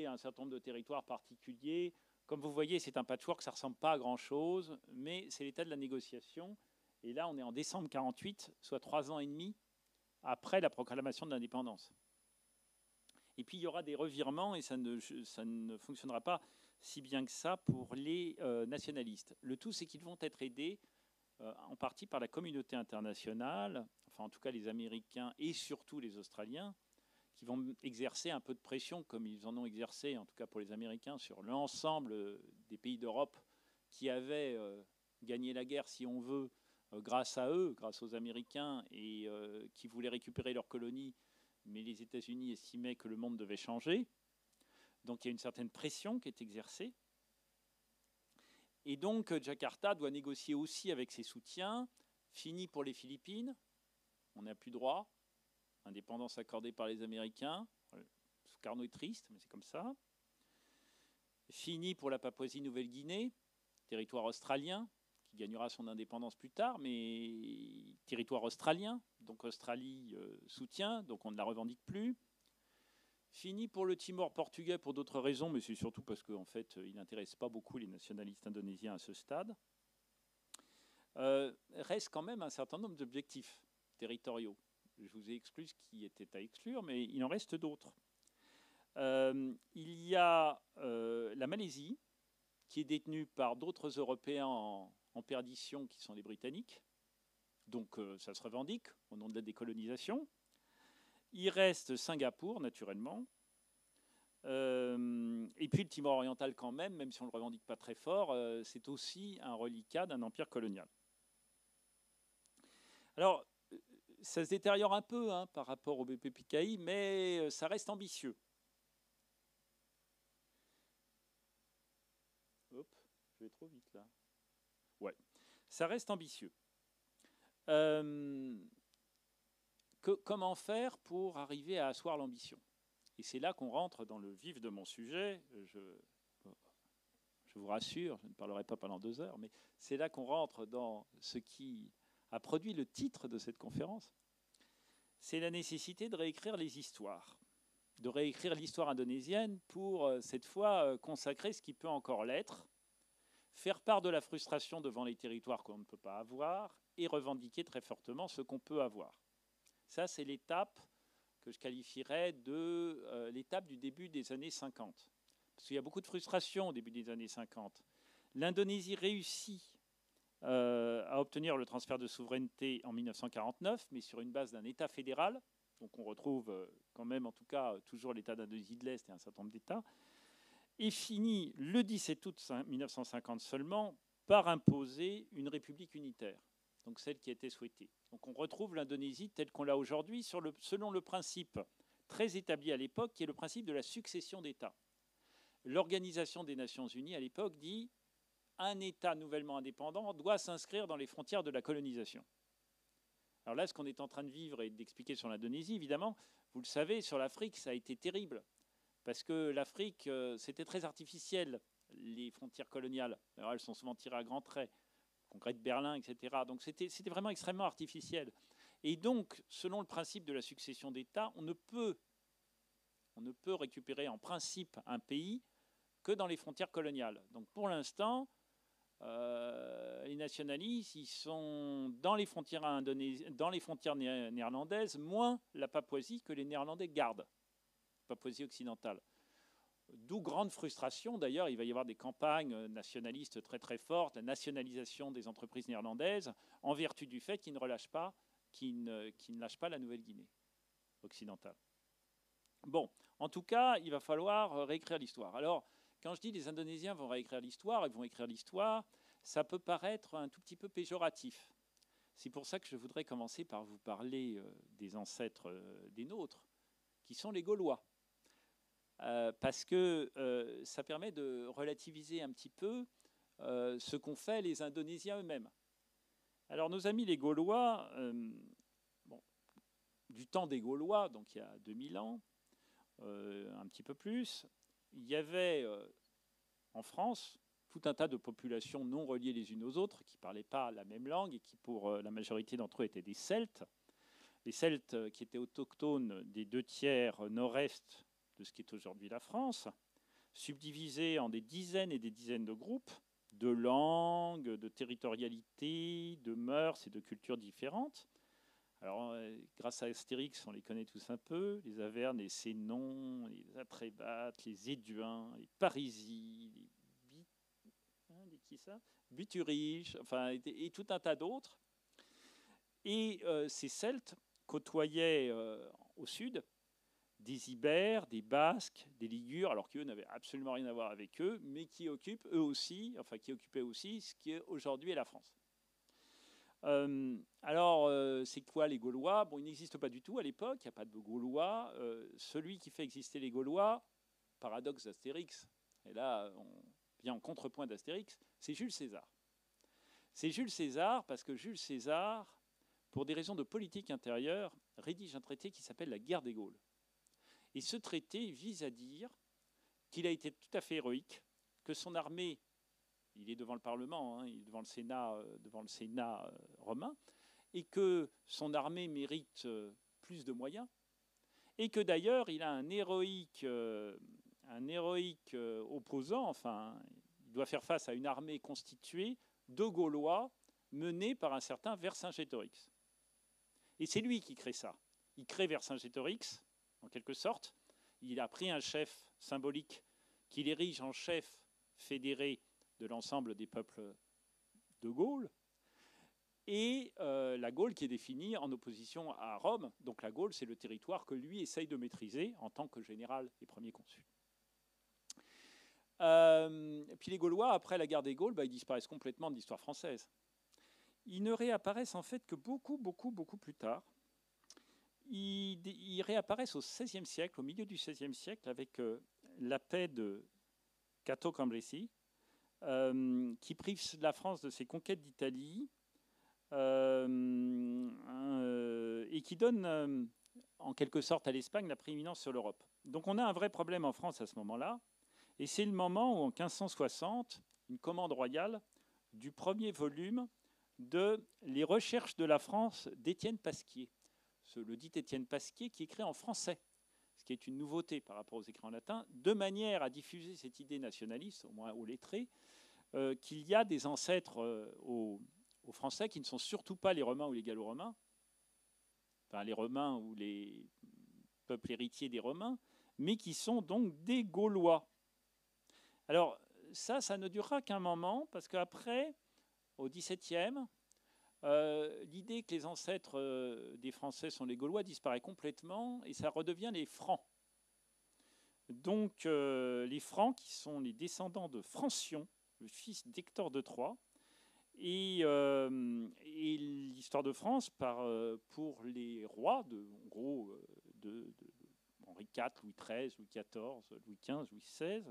un certain nombre de territoires particuliers. Comme vous voyez, c'est un patchwork, ça ne ressemble pas à grand-chose, mais c'est l'état de la négociation. Et là, on est en décembre 1948, soit 3 ans et demi après la proclamation de l'indépendance. Et puis, il y aura des revirements et ça ne fonctionnera pas si bien que ça pour les nationalistes. Le tout, c'est qu'ils vont être aidés en partie par la communauté internationale, enfin en tout cas les Américains et surtout les Australiens, qui vont exercer un peu de pression, comme ils en ont exercé, en tout cas pour les Américains, sur l'ensemble des pays d'Europe qui avaient gagné la guerre, si on veut, grâce à eux, grâce aux Américains, et qui voulaient récupérer leurs colonies, mais les États-Unis estimaient que le monde devait changer. Donc il y a une certaine pression qui est exercée. Et donc Jakarta doit négocier aussi avec ses soutiens. Fini pour les Philippines, on n'a plus droit. Indépendance accordée par les Américains. Sukarno est triste, mais c'est comme ça. Fini pour la Papouasie-Nouvelle-Guinée, territoire australien, qui gagnera son indépendance plus tard, mais territoire australien, donc Australie soutient, donc on ne la revendique plus. Fini pour le Timor portugais pour d'autres raisons, mais c'est surtout parce qu'en fait, il n'intéresse pas beaucoup les nationalistes indonésiens à ce stade. Reste quand même un certain nombre d'objectifs territoriaux. Je vous ai exclu ce qui était à exclure, mais il en reste d'autres. Il y a la Malaisie, qui est détenue par d'autres Européens en perdition, qui sont les Britanniques. Donc ça se revendique au nom de la décolonisation. Il reste Singapour, naturellement. Et puis le Timor oriental quand même si on ne le revendique pas très fort, c'est aussi un reliquat d'un empire colonial. Alors, ça se détériore un peu par rapport au BPKI, mais ça reste ambitieux. Hop, je vais trop vite là. Ouais, ça reste ambitieux. Comment faire pour arriver à asseoir l'ambition? Et c'est là qu'on rentre dans le vif de mon sujet. Je vous rassure, je ne parlerai pas pendant 2 heures, mais c'est là qu'on rentre dans ce qui a produit le titre de cette conférence. c'est la nécessité de réécrire les histoires, de réécrire l'histoire indonésienne pour, cette fois, consacrer ce qui peut encore l'être, faire part de la frustration devant les territoires qu'on ne peut pas avoir et revendiquer très fortement ce qu'on peut avoir. Ça, c'est l'étape que je qualifierais de l'étape du début des années 50. Parce qu'il y a beaucoup de frustration au début des années 50. L'Indonésie réussit à obtenir le transfert de souveraineté en 1949, mais sur une base d'un État fédéral. Donc on retrouve quand même, en tout cas, toujours l'État d'Indonésie de l'Est et un certain nombre d'États. Et finit le 17 août 1950 seulement par imposer une république unitaire, donc celle qui était souhaitée. Donc on retrouve l'Indonésie telle qu'on l'a aujourd'hui selon le principe très établi à l'époque, qui est le principe de la succession d'États. L'Organisation des Nations Unies à l'époque dit un État nouvellement indépendant doit s'inscrire dans les frontières de la colonisation. Alors là, ce qu'on est en train de vivre et d'expliquer sur l'Indonésie, évidemment, vous le savez, sur l'Afrique, ça a été terrible. Parce que l'Afrique, c'était très artificiel, les frontières coloniales. Alors, elles sont souvent tirées à grands traits, le congrès de Berlin, etc. Donc c'était vraiment extrêmement artificiel. Et donc, selon le principe de la succession d'États, on ne peut récupérer en principe un pays que dans les frontières coloniales. Donc pour l'instant, les nationalistes, ils sont dans les frontières néerlandaises, moins la Papouasie que les Néerlandais gardent. Papouasie occidentale. D'où grande frustration. D'ailleurs, il va y avoir des campagnes nationalistes très très fortes, la nationalisation des entreprises néerlandaises, en vertu du fait qu'ils ne lâchent pas la Nouvelle-Guinée occidentale. Bon, en tout cas, il va falloir réécrire l'histoire. Alors, quand je dis les Indonésiens vont réécrire l'histoire, ils vont écrire l'histoire, ça peut paraître un tout petit peu péjoratif. C'est pour ça que je voudrais commencer par vous parler des ancêtres des nôtres, qui sont les Gaulois. Parce que ça permet de relativiser un petit peu ce qu'ont fait les Indonésiens eux-mêmes. Alors nos amis les Gaulois, du temps des Gaulois, donc il y a 2000 ans, un petit peu plus, il y avait en France tout un tas de populations non reliées les unes aux autres, qui ne parlaient pas la même langue et qui pour la majorité d'entre eux étaient des Celtes. Les Celtes qui étaient autochtones des 2/3 nord-est de ce qui est aujourd'hui la France, subdivisés en des dizaines et des dizaines de groupes, de langues, de territorialité, de mœurs et de cultures différentes. Alors, grâce à Astérix, on les connaît tous un peu, les Avernes, les Sénons, les Atrébates, les Éduins, les Parisis, les Buturiges, enfin, et tout un tas d'autres. Et ces Celtes côtoyaient au sud des Ibères, des Basques, des Ligures, alors qu'eux n'avaient absolument rien à voir avec eux, mais qui occupaient aussi ce qui est aujourd'hui la France. Alors, c'est quoi les Gaulois? Bon, ils n'existent pas du tout à l'époque, il n'y a pas de Gaulois. Celui qui fait exister les Gaulois, paradoxe d'Astérix, et là on vient en contrepoint d'Astérix, c'est Jules César. C'est Jules César parce que Jules César, pour des raisons de politique intérieure, rédige un traité qui s'appelle la guerre des Gaules. Et ce traité vise à dire qu'il a été tout à fait héroïque, que son armée, il est devant le Parlement, il est devant le Sénat romain, et que son armée mérite plus de moyens, et que d'ailleurs il a un héroïque opposant, enfin, il doit faire face à une armée constituée de Gaulois menée par un certain Vercingétorix. Et c'est lui qui crée ça. Il crée Vercingétorix, en quelque sorte. Il a pris un chef symbolique qu'il érige en chef fédéré de l'ensemble des peuples de Gaule, et la Gaule qui est définie en opposition à Rome. Donc la Gaule, c'est le territoire que lui essaye de maîtriser en tant que général et premier consul. Puis les Gaulois, après la guerre des Gaules, ils disparaissent complètement de l'histoire française. Ils ne réapparaissent en fait que beaucoup plus tard. Ils réapparaissent au XVIe siècle, au milieu du XVIe siècle, avec la paix de Cato Cambrésis, qui prive la France de ses conquêtes d'Italie et qui donne en quelque sorte à l'Espagne la prééminence sur l'Europe. Donc on a un vrai problème en France à ce moment-là, et c'est le moment où en 1560, une commande royale du premier volume de Les Recherches de la France d'Étienne Pasquier. le dit Étienne Pasquier, qui écrit en français, ce qui est une nouveauté par rapport aux écrits en latin, de manière à diffuser cette idée nationaliste, au moins aux lettrés, qu'il y a des ancêtres aux Français qui ne sont surtout pas les Romains ou les Gallo-Romains, enfin les Romains ou les peuples héritiers des Romains, mais qui sont donc des Gaulois. Alors ça ne durera qu'un moment, parce qu'après, au XVIIe, l'idée que les ancêtres des Français sont les Gaulois disparaît complètement et ça redevient les Francs. Donc les Francs qui sont les descendants de Francion, le fils d'Hector de Troie, et l'histoire de France pour les rois de Henri IV, Louis XIII, Louis XIV, Louis XV, Louis XVI,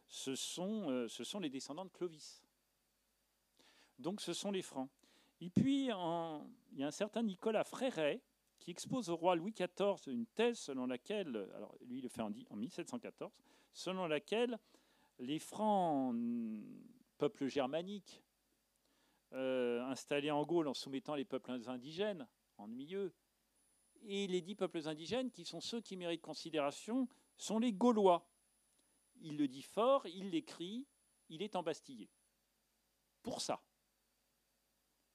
ce sont les descendants de Clovis. Donc ce sont les Francs. Et puis, il y a un certain Nicolas Fréret qui expose au roi Louis XIV une thèse selon laquelle, alors lui il le fait en 1714, selon laquelle les Francs, peuple germanique, installés en Gaule en soumettant les peuples indigènes, ennuyeux, et les 10 peuples indigènes, qui sont ceux qui méritent considération, sont les Gaulois. Il le dit fort, il l'écrit, il est embastillé. Pour ça.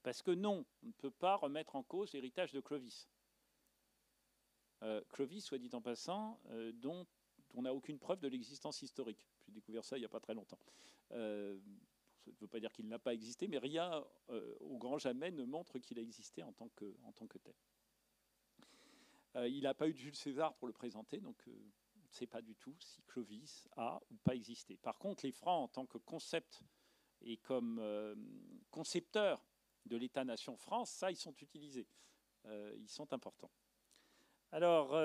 Parce que non, on ne peut pas remettre en cause l'héritage de Clovis. Clovis, soit dit en passant, dont on n'a aucune preuve de l'existence historique. J'ai découvert ça il n'y a pas très longtemps. Ça ne veut pas dire qu'il n'a pas existé, mais rien au grand jamais ne montre qu'il a existé en tant que tel. Il n'a pas eu de Jules César pour le présenter, donc on ne sait pas du tout si Clovis a ou pas existé. Par contre, les Francs, en tant que concept et comme concepteurs de l'État-nation France, ça, ils sont utilisés. Ils sont importants. Alors,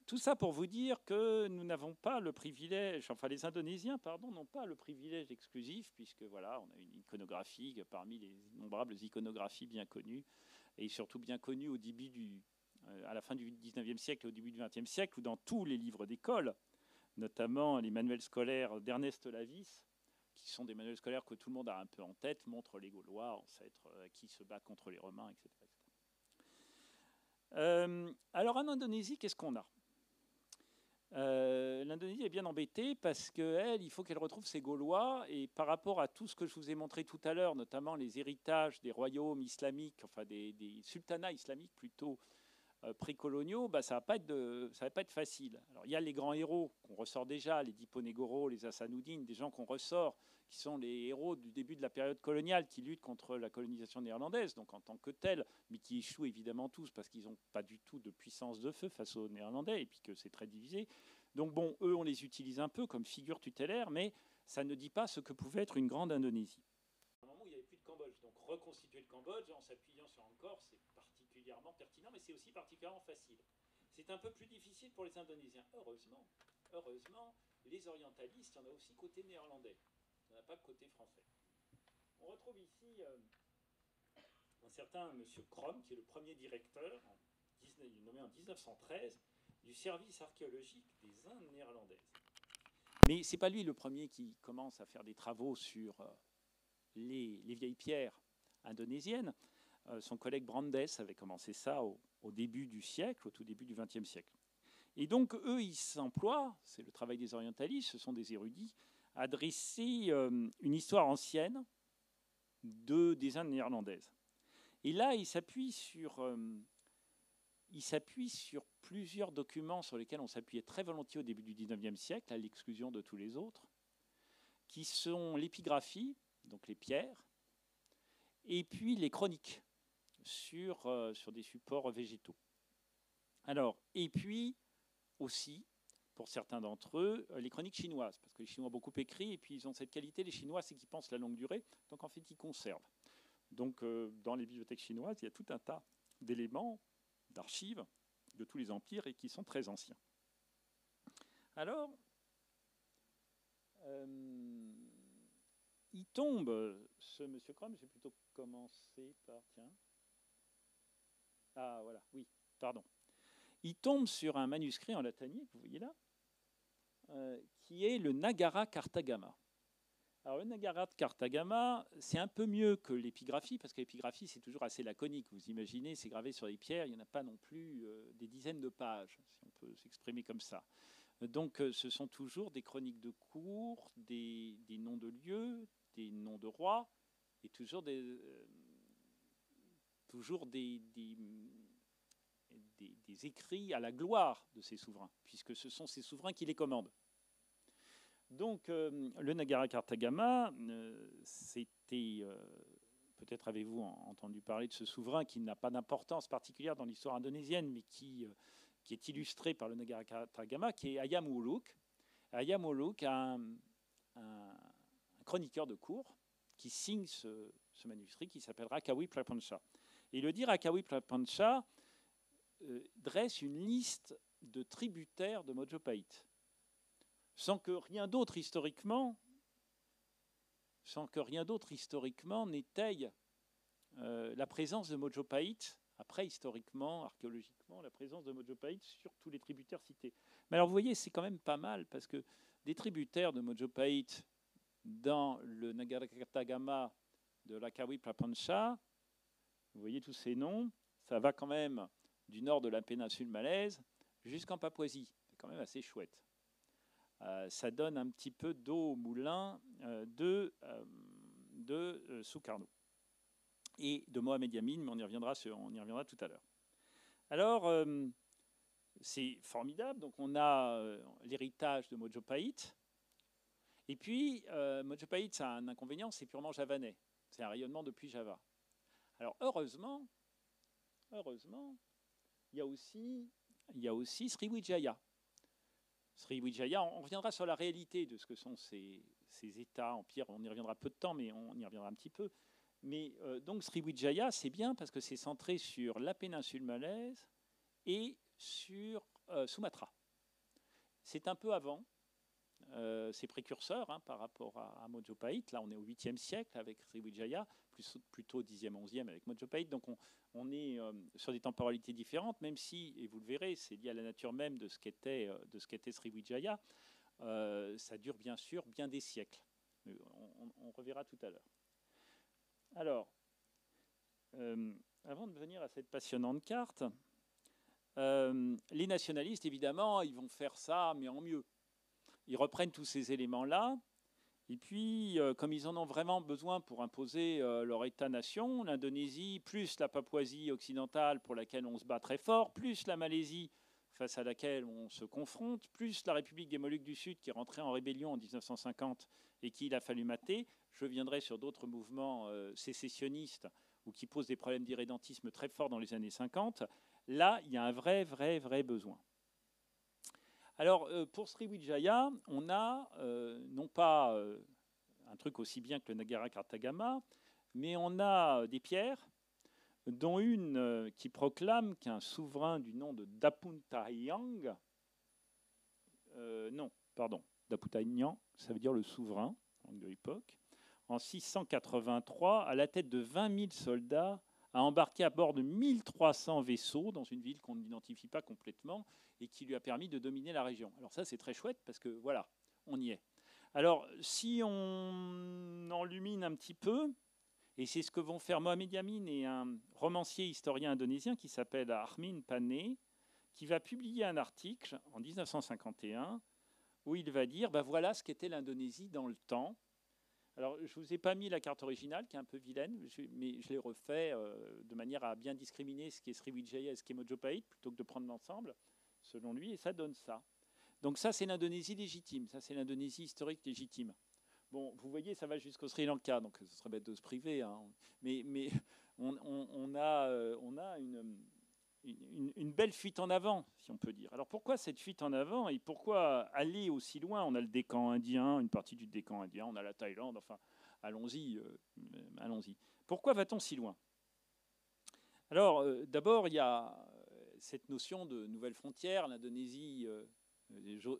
tout ça pour vous dire que nous n'avons pas le privilège, enfin les Indonésiens, pardon, n'ont pas le privilège exclusif, puisque voilà, on a une iconographie parmi les innombrables iconographies bien connues, et surtout bien connues à la fin du 19e siècle et au début du 20e siècle, ou dans tous les livres d'école, notamment les manuels scolaires d'Ernest Lavis, qui sont des manuels scolaires que tout le monde a un peu en tête, montrent les Gaulois, ancêtres qui se battent contre les Romains, etc. Alors en Indonésie, qu'est-ce qu'on a ? L'Indonésie est bien embêtée parce qu'elle, il faut qu'elle retrouve ses Gaulois, et par rapport à tout ce que je vous ai montré tout à l'heure, notamment les héritages des royaumes islamiques, enfin des sultanats islamiques plutôt précoloniaux, ça va pas être facile. Alors il y a les grands héros qu'on ressort déjà, les Diponegoro, les Hasanuddin, des gens qu'on ressort, qui sont les héros du début de la période coloniale, qui luttent contre la colonisation néerlandaise, donc en tant que tels, mais qui échouent évidemment tous parce qu'ils n'ont pas du tout de puissance de feu face aux Néerlandais, et puis que c'est très divisé. Donc bon, eux, on les utilise un peu comme figure tutélaire, mais ça ne dit pas ce que pouvait être une grande Indonésie. À un moment où il n'y avait plus de Cambodge, donc reconstituer le Cambodge en s'appuyant sur Angkor, c'est particulièrement pertinent, mais c'est aussi particulièrement facile. C'est un peu plus difficile pour les Indonésiens. Heureusement, les orientalistes, il y en a aussi côté néerlandais. Il n'y en a pas côté français. On retrouve ici un certain M. Krom, qui est le premier directeur, nommé en 1913, du service archéologique des Indes néerlandaises. Mais ce n'est pas lui le premier qui commence à faire des travaux sur les vieilles pierres indonésiennes. Son collègue Brandes avait commencé ça au début du siècle, au tout début du XXe siècle. Et donc, eux, ils s'emploient, c'est le travail des orientalistes, ce sont des érudits, à dresser une histoire ancienne des Indes néerlandaises. Et là, ils s'appuient sur plusieurs documents sur lesquels on s'appuyait très volontiers au début du XIXe siècle, à l'exclusion de tous les autres, qui sont l'épigraphie, donc les pierres, et puis les chroniques sur des supports végétaux. Alors, et puis aussi, pour certains d'entre eux, les chroniques chinoises, parce que les Chinois ont beaucoup écrit, et puis ils ont cette qualité, les Chinois, c'est qu'ils pensent la longue durée, donc en fait, ils conservent. Donc, dans les bibliothèques chinoises, il y a tout un tas d'éléments, d'archives de tous les empires, et qui sont très anciens. Alors, il tombe, ce monsieur Krom, je vais plutôt commencer par, tiens. Ah, voilà, oui, pardon. Il tombe sur un manuscrit en latinier, que vous voyez là, qui est le Nagara Cartagama. Alors, le Nagarakartagama, c'est un peu mieux que l'épigraphie, parce que l'épigraphie, c'est toujours assez laconique. Vous imaginez, c'est gravé sur des pierres, il n'y en a pas non plus des dizaines de pages, si on peut s'exprimer comme ça. Donc, ce sont toujours des chroniques de cours, des noms de lieux, des noms de rois, et toujours des écrits à la gloire de ces souverains, puisque ce sont ces souverains qui les commandent. Donc, le Nagarakartagama, c'était, peut-être avez-vous entendu parler de ce souverain qui n'a pas d'importance particulière dans l'histoire indonésienne, mais qui est illustré par le Nagarakartagama, qui est Hayam Wuluk. Hayam Wuluk, un chroniqueur de cour, qui signe ce manuscrit qui s'appelle Rakawi Prapancha. Et le dit Rakawi Prapancha dresse une liste de tributaires de Mojopahit, sans que rien d'autre historiquement n'étaye la présence de Mojopahit, après historiquement, archéologiquement, la présence de Mojopahit sur tous les tributaires cités. Mais alors vous voyez, c'est quand même pas mal, parce que des tributaires de Mojopahit dans le Nagarakartagama de Rakawi Prapancha, vous voyez tous ces noms, ça va quand même du nord de la péninsule malaise jusqu'en Papouasie. C'est quand même assez chouette. Ça donne un petit peu d'eau au moulin de Sukarno et de Mohamed Yamin, mais on y reviendra tout à l'heure. Alors, c'est formidable. Donc, on a l'héritage de Mojopahit. Et puis, Mojopahit, ça a un inconvénient, c'est purement javanais. C'est un rayonnement depuis Java. Alors, heureusement, il y a aussi Sriwijaya. Sriwijaya, on reviendra sur la réalité de ce que sont ces États empires. On y reviendra peu de temps, mais on y reviendra un petit peu. Mais donc Sriwijaya, c'est bien parce que c'est centré sur la péninsule malaise et sur Sumatra. C'est un peu avant, c'est précurseur par rapport à Mojopahit. Là, on est au 8e siècle avec Sriwijaya, plutôt 10e, 11e avec Mojopahit. Donc on est sur des temporalités différentes, même si, et vous le verrez, c'est lié à la nature même de ce qu'était Sriwijaya. Ça dure bien sûr bien des siècles. On reverra tout à l'heure. Alors, avant de venir à cette passionnante carte, les nationalistes, évidemment, ils vont faire ça, mais en mieux. Ils reprennent tous ces éléments-là, et puis, comme ils en ont vraiment besoin pour imposer leur État-nation, l'Indonésie, plus la Papouasie occidentale pour laquelle on se bat très fort, plus la Malaisie face à laquelle on se confronte, plus la République des Moluques du Sud qui est rentrée en rébellion en 1950 et qu'il a fallu mater. Je viendrai sur d'autres mouvements sécessionnistes ou qui posent des problèmes d'irrédentisme très forts dans les années 50. Là, il y a un vrai besoin. Alors, pour Sriwijaya, on a non pas un truc aussi bien que le Nagarakartagama, mais on a des pierres, dont une qui proclame qu'un souverain du nom de Dapuntayang, Dapuntayang, ça veut dire le souverain, de l'époque, en 683, à la tête de 20 000 soldats, a embarqué à bord de 1300 vaisseaux dans une ville qu'on n'identifie pas complètement et qui lui a permis de dominer la région. Alors ça, c'est très chouette parce que, voilà, on y est. Alors, si on enlumine un petit peu, et c'est ce que vont faire Mohamed Yamin et un romancier historien indonésien qui s'appelle Armin Pane, qui va publier un article en 1951 où il va dire, voilà ce qu'était l'Indonésie dans le temps. Alors, je ne vous ai pas mis la carte originale, qui est un peu vilaine, mais je l'ai refait de manière à bien discriminer ce qui est Sriwijaya et ce qui est Mojopahit, plutôt que de prendre l'ensemble, selon lui, et ça donne ça. Donc ça, c'est l'Indonésie légitime, ça, c'est l'Indonésie historique légitime. Bon, vous voyez, ça va jusqu'au Sri Lanka, donc ce serait bête de se priver, hein. Mais on a une belle fuite en avant, si on peut dire. Alors pourquoi cette fuite en avant et pourquoi aller aussi loin? On a le Décan indien, une partie du Décan indien, on a la Thaïlande, enfin, allons-y. Pourquoi va-t-on si loin? Alors, d'abord, il y a cette notion de nouvelle frontière. L'Indonésie,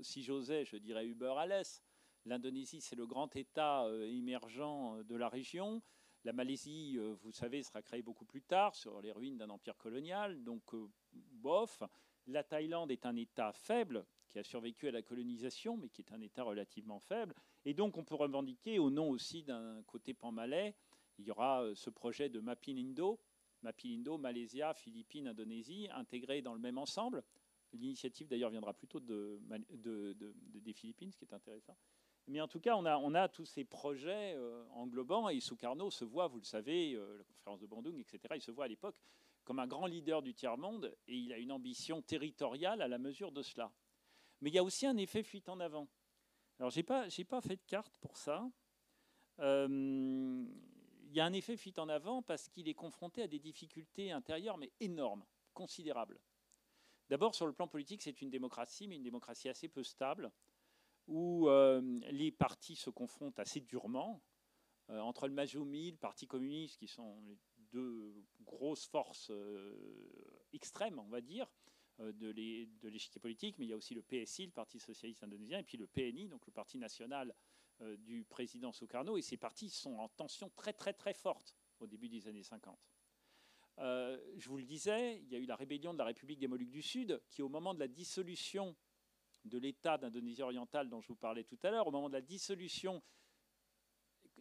si j'osais, je dirais Uber Alles. L'Indonésie, c'est le grand État émergent de la région. La Malaisie, vous savez, sera créée beaucoup plus tard sur les ruines d'un empire colonial. Donc, bof. La Thaïlande est un État faible qui a survécu à la colonisation, mais qui est un État relativement faible. Et donc, on peut revendiquer, au nom aussi d'un côté pan-malais, il y aura ce projet de Mapindo, Malaisie, Philippines, Indonésie, intégrés dans le même ensemble. L'initiative, d'ailleurs, viendra plutôt des Philippines, ce qui est intéressant. Mais en tout cas, on a tous ces projets englobants, et Sukarno se voit, vous le savez, la conférence de Bandung, etc., il se voit à l'époque comme un grand leader du tiers-monde, et il a une ambition territoriale à la mesure de cela. Mais il y a aussi un effet fuite en avant. Alors, j'ai pas fait de carte pour ça. Il y a un effet fuite en avant parce qu'il est confronté à des difficultés intérieures, mais énormes, considérables. D'abord, sur le plan politique, c'est une démocratie, mais une démocratie assez peu stable, où les partis se confrontent assez durement, entre le Majoumi, le Parti communiste, qui sont les deux grosses forces extrêmes, on va dire, de l'échiquier politique, mais il y a aussi le PSI, le Parti socialiste indonésien, et puis le PNI, donc le Parti national du président Sukarno, et ces partis sont en tension très très très forte au début des années 50. Je vous le disais, il y a eu la rébellion de la République des Moluques du Sud, qui au moment de la dissolution de l'État d'Indonésie orientale dont je vous parlais tout à l'heure, au moment de la dissolution,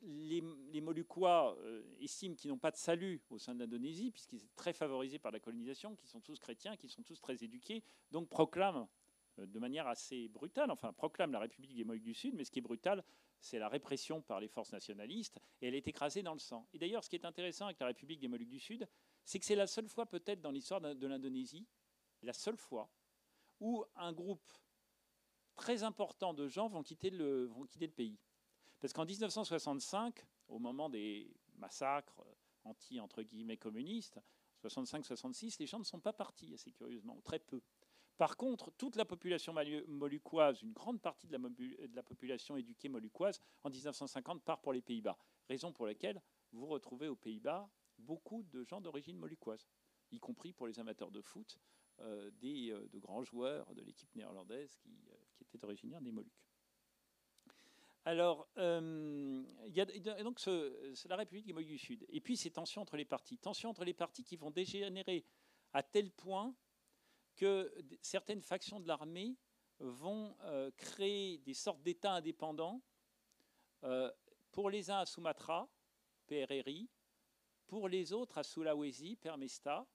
les Moluccois estiment qu'ils n'ont pas de salut au sein de l'Indonésie, puisqu'ils sont très favorisés par la colonisation, qu'ils sont tous chrétiens, qu'ils sont tous très éduqués, donc proclament de manière assez brutale, proclament la République des Moluques du Sud, mais ce qui est brutal, c'est la répression par les forces nationalistes, et elle est écrasée dans le sang. Et d'ailleurs, ce qui est intéressant avec la République des Moluques du Sud, c'est que c'est la seule fois peut-être dans l'histoire de l'Indonésie, la seule fois, où un groupe très important de gens vont quitter le pays. Parce qu'en 1965, au moment des massacres entre guillemets communistes, 65-66, les gens ne sont pas partis, assez curieusement, ou très peu. Par contre, toute la population moluccoise, une grande partie de la population éduquée moluccoise, en 1950 part pour les Pays-Bas. Raison pour laquelle vous retrouvez aux Pays-Bas beaucoup de gens d'origine moluccoise, y compris pour les amateurs de foot, de grands joueurs de l'équipe néerlandaise qui étaient originaires des Moluques. Alors, il y a donc c'est la République des Moluques du Sud. Et puis ces tensions entre les partis. Tensions entre les partis qui vont dégénérer à tel point que certaines factions de l'armée vont créer des sortes d'États indépendants, pour les uns à Sumatra, PRRI, pour les autres à Sulawesi, Permesta,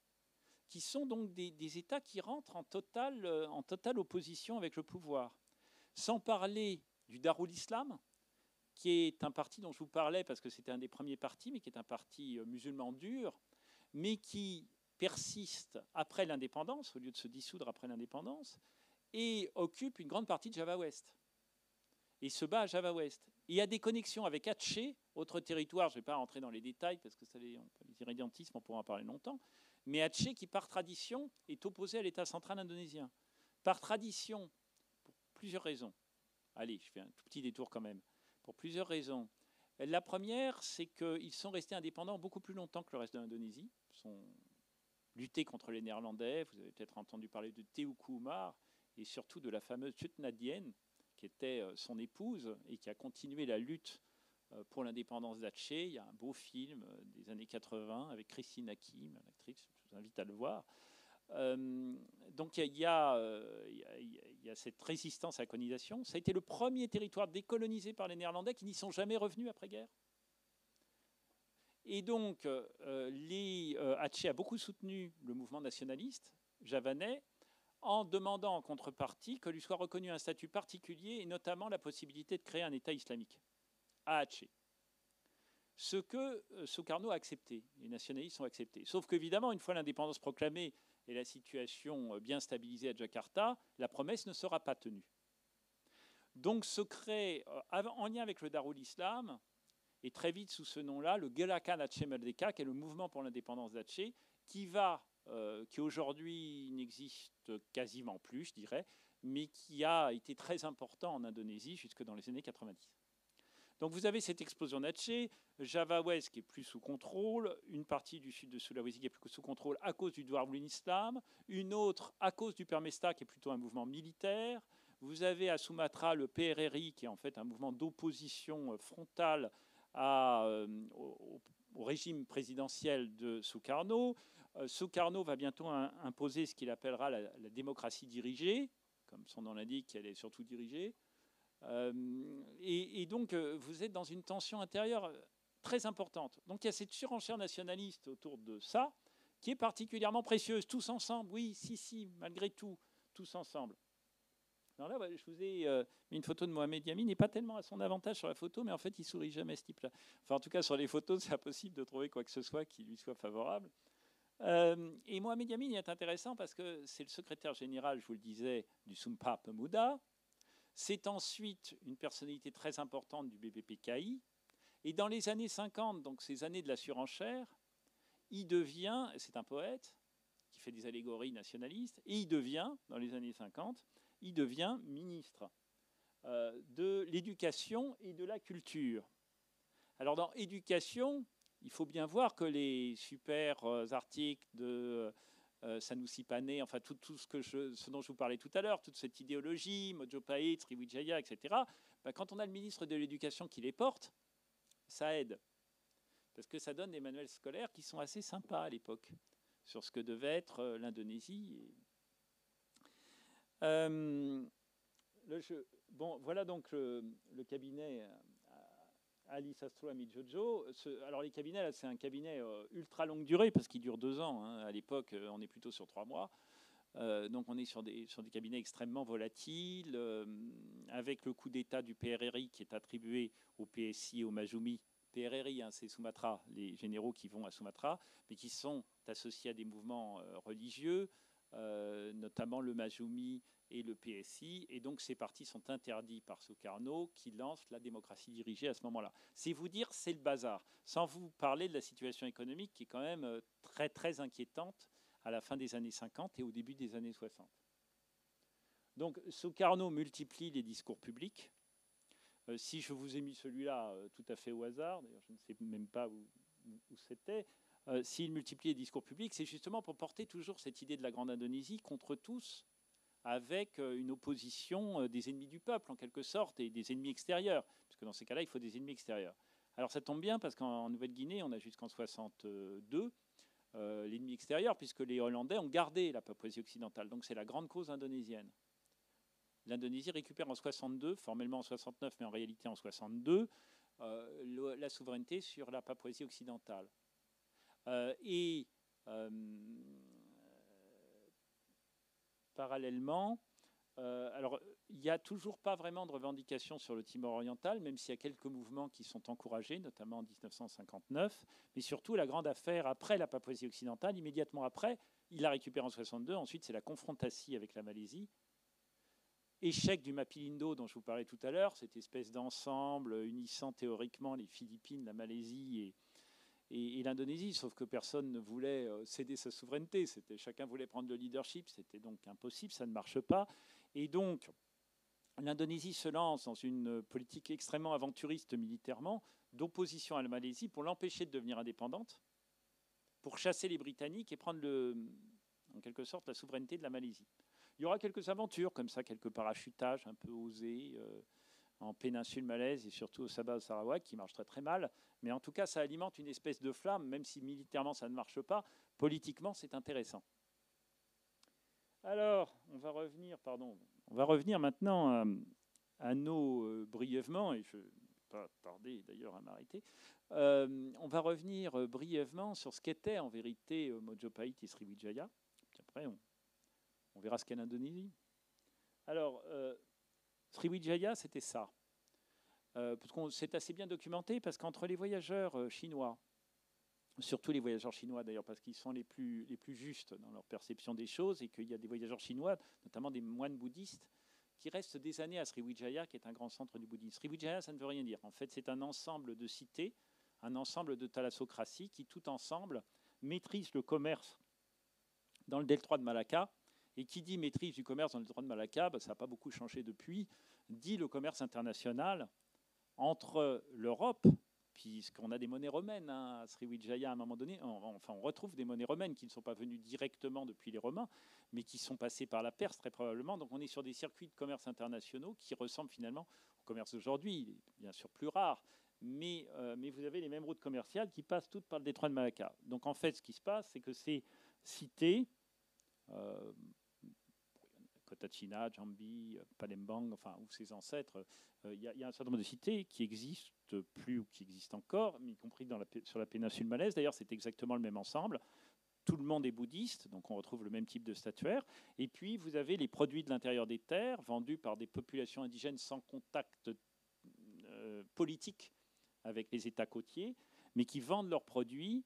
qui sont donc des États qui rentrent en totale opposition avec le pouvoir. Sans parler du Darul Islam, qui est un parti dont je vous parlais parce que c'était un des premiers partis, mais qui est un parti musulman dur, mais qui persiste après l'indépendance, au lieu de se dissoudre après l'indépendance, et occupe une grande partie de Java Ouest. Et se bat à Java Ouest. Et il y a des connexions avec Aceh, autre territoire, je ne vais pas rentrer dans les détails, parce que les irrédentismes, on pourra en parler longtemps, mais Aceh, qui par tradition, est opposé à l'État central indonésien. Par tradition, pour plusieurs raisons. Allez, je fais un tout petit détour quand même. Pour plusieurs raisons. La première, c'est qu'ils sont restés indépendants beaucoup plus longtemps que le reste de l'Indonésie. Ils ont lutté contre les Néerlandais. Vous avez peut-être entendu parler de Teuku Umar et surtout de la fameuse Tut Ngadien, qui était son épouse et qui a continué la lutte pour l'indépendance d'Aceh. Il y a un beau film des années 80 avec Christine Hakim, l'actrice, je vous invite à le voir. Donc il y a cette résistance à la colonisation. Ça a été le premier territoire décolonisé par les Néerlandais qui n'y sont jamais revenus après-guerre. Et donc Aceh a beaucoup soutenu le mouvement nationaliste javanais en demandant en contrepartie que lui soit reconnu un statut particulier et notamment la possibilité de créer un État islamique à Aceh. Ce que Sukarno a accepté, les nationalistes ont accepté. Sauf qu'évidemment, une fois l'indépendance proclamée et la situation bien stabilisée à Jakarta, la promesse ne sera pas tenue. Donc se crée, en lien avec le Darul Islam, et très vite sous ce nom-là, le Gerakan Aceh Merdeka, qui est le mouvement pour l'indépendance d'Aceh, qui aujourd'hui n'existe quasiment plus, je dirais, mais qui a été très important en Indonésie jusque dans les années 90. Donc vous avez cette explosion d'Aceh, Java Ouest qui est plus sous contrôle, une partie du sud de Sulawesi qui est plus sous contrôle à cause du Darul Islam, une autre à cause du Permesta qui est plutôt un mouvement militaire. Vous avez à Sumatra le PRRI qui est en fait un mouvement d'opposition frontale au régime présidentiel de Sukarno. Sukarno va bientôt imposer ce qu'il appellera la démocratie dirigée, comme son nom l'indique, elle est surtout dirigée. Et donc, vous êtes dans une tension intérieure très importante. Donc, il y a cette surenchère nationaliste autour de ça, qui est particulièrement précieuse. Tous ensemble, oui, si, malgré tout, tous ensemble. Alors là, je vous ai mis une photo de Mohamed Yamin. Il n'est pas tellement à son avantage sur la photo, mais en fait, il sourit jamais, ce type-là. Enfin, en tout cas, sur les photos, c'est impossible de trouver quoi que ce soit qui lui soit favorable. Et Mohamed Yamin il est intéressant parce que c'est le secrétaire général, je vous le disais, du Sumpa Pemuda. C'est ensuite une personnalité très importante du BBPKI. Et dans les années 50, donc ces années de la surenchère, il devient, c'est un poète qui fait des allégories nationalistes, et il devient, dans les années 50, il devient ministre de l'éducation et de la culture. Alors dans éducation, il faut bien voir que les super articles de Sanusi Panay, enfin tout ce dont je vous parlais tout à l'heure, toute cette idéologie, Mojopahit, Sriwijaya, etc., ben, quand on a le ministre de l'Éducation qui les porte, ça aide. Parce que ça donne des manuels scolaires qui sont assez sympas à l'époque, sur ce que devait être l'Indonésie. Bon, voilà donc le cabinet Ali Sastro Amijojo. Alors les cabinets, là, c'est un cabinet ultra longue durée, parce qu'il dure 2 ans. Hein. À l'époque, on est plutôt sur 3 mois. Donc on est sur des cabinets extrêmement volatiles, avec le coup d'État du PRRI qui est attribué au PSI et au Majumi. PRRI, hein, c'est Sumatra, les généraux qui vont à Sumatra, mais qui sont associés à des mouvements religieux, notamment le Majumi et le PSI, et donc ces partis sont interdits par Sukarno qui lance la démocratie dirigée à ce moment-là. C'est vous dire, c'est le bazar, sans vous parler de la situation économique qui est quand même très très inquiétante à la fin des années 50 et au début des années 60. Donc Sukarno multiplie les discours publics. Si je vous ai mis celui-là tout à fait au hasard, d'ailleurs je ne sais même pas où c'était, s'il multiplie les discours publics, c'est justement pour porter toujours cette idée de la Grande Indonésie contre tous, avec une opposition des ennemis du peuple, en quelque sorte, et des ennemis extérieurs, parce que dans ces cas-là, il faut des ennemis extérieurs. Alors ça tombe bien, parce qu'en Nouvelle-Guinée, on a jusqu'en 62 l'ennemi extérieur, puisque les Hollandais ont gardé la Papouasie occidentale. Donc c'est la grande cause indonésienne. L'Indonésie récupère en 62, formellement en 69, mais en réalité en 62, la souveraineté sur la Papouasie occidentale. Parallèlement, alors il n'y a toujours pas vraiment de revendication sur le Timor oriental, même s'il y a quelques mouvements qui sont encouragés, notamment en 1959, mais surtout la grande affaire après la Papouasie occidentale, immédiatement après, il la récupère en 62, ensuite c'est la confrontation avec la Malaisie. Échec du Mappilindo dont je vous parlais tout à l'heure, cette espèce d'ensemble unissant théoriquement les Philippines, la Malaisie et l'Indonésie, sauf que personne ne voulait céder sa souveraineté. Chacun voulait prendre le leadership, c'était donc impossible, ça ne marche pas. Et donc, l'Indonésie se lance dans une politique extrêmement aventuriste militairement, d'opposition à la Malaisie, pour l'empêcher de devenir indépendante, pour chasser les Britanniques et prendre en quelque sorte la souveraineté de la Malaisie. Il y aura quelques aventures comme ça, quelques parachutages un peu osés en péninsule malaise et surtout au Sabah Sarawak qui marche très très mal. Mais en tout cas, ça alimente une espèce de flamme, même si militairement ça ne marche pas. Politiquement, c'est intéressant. Alors, on va revenir maintenant à nos brièvement, et je ne vais pas tarder d'ailleurs à m'arrêter. On va revenir brièvement sur ce qu'était en vérité Mojopahit et Sriwijaya. Puis après, on verra ce qu'est l'Indonésie. Alors, Sriwijaya, c'était ça. Parce que c'est assez bien documenté, parce qu'entre les voyageurs chinois, surtout les voyageurs chinois d'ailleurs, parce qu'ils sont les plus justes dans leur perception des choses, et qu'il y a des voyageurs chinois, notamment des moines bouddhistes, qui restent des années à Sriwijaya, qui est un grand centre du bouddhisme. Sriwijaya, ça ne veut rien dire. En fait, c'est un ensemble de cités, un ensemble de thalassocraties qui, tout ensemble, maîtrisent le commerce dans le détroit de Malacca. Et qui dit maîtrise du commerce dans le détroit de Malacca, ça n'a pas beaucoup changé depuis, dit le commerce international entre l'Europe, puisqu'on a des monnaies romaines à Sriwijaya à un moment donné, on retrouve des monnaies romaines qui ne sont pas venues directement depuis les Romains, mais qui sont passées par la Perse très probablement. Donc on est sur des circuits de commerce internationaux qui ressemblent finalement au commerce d'aujourd'hui, bien sûr plus rare, mais vous avez les mêmes routes commerciales qui passent toutes par le détroit de Malacca. Donc en fait, ce qui se passe, c'est que ces cités, Potachina, Jambi, Palembang, enfin, ou ses ancêtres. Il y a un certain nombre de cités qui existent plus ou qui existent encore, mais y compris sur la péninsule malaise. D'ailleurs, c'est exactement le même ensemble. Tout le monde est bouddhiste, donc on retrouve le même type de statuaire. Et puis, vous avez les produits de l'intérieur des terres, vendus par des populations indigènes sans contact politique avec les États côtiers, mais qui vendent leurs produits.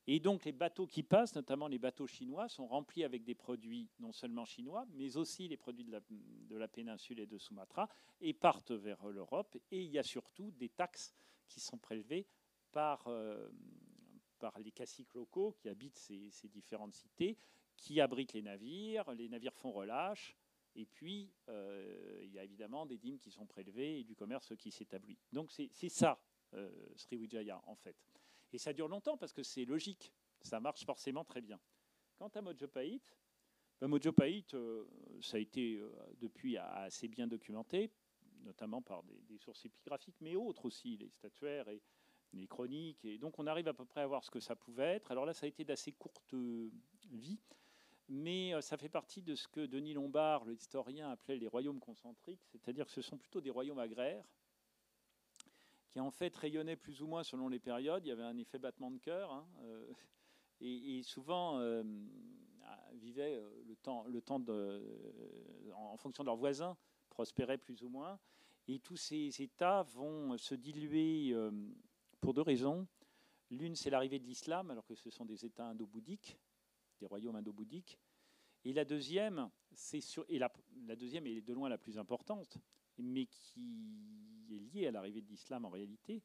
Et donc, les bateaux qui passent, notamment les bateaux chinois, sont remplis avec des produits non seulement chinois, mais aussi les produits de la péninsule et de Sumatra, et partent vers l'Europe. Et il y a surtout des taxes qui sont prélevées par les caciques locaux qui habitent ces différentes cités, qui abritent les navires font relâche, et puis il y a évidemment des dîmes qui sont prélevées et du commerce qui s'établit. Donc c'est ça, Sriwijaya, en fait. Et ça dure longtemps parce que c'est logique, ça marche forcément très bien. Quant à Mojopahit, Mojopahit, ça a été depuis assez bien documenté, notamment par des sources épigraphiques, mais autres aussi, les statuaires et les chroniques. Et donc on arrive à peu près à voir ce que ça pouvait être. Alors là, ça a été d'assez courte vie, mais ça fait partie de ce que Denis Lombard, le historien, appelait les royaumes concentriques, c'est-à-dire que ce sont plutôt des royaumes agraires, qui en fait rayonnaient plus ou moins selon les périodes. Il y avait un effet battement de cœur, hein, et souvent vivaient le temps en fonction de leurs voisins, prospéraient plus ou moins. Et tous ces États vont se diluer pour deux raisons. L'une, c'est l'arrivée de l'islam, alors que ce sont des États indo-bouddhiques, des royaumes indo-bouddhiques. Et la deuxième, la deuxième est de loin la plus importante, mais qui est liée à l'arrivée de l'islam en réalité,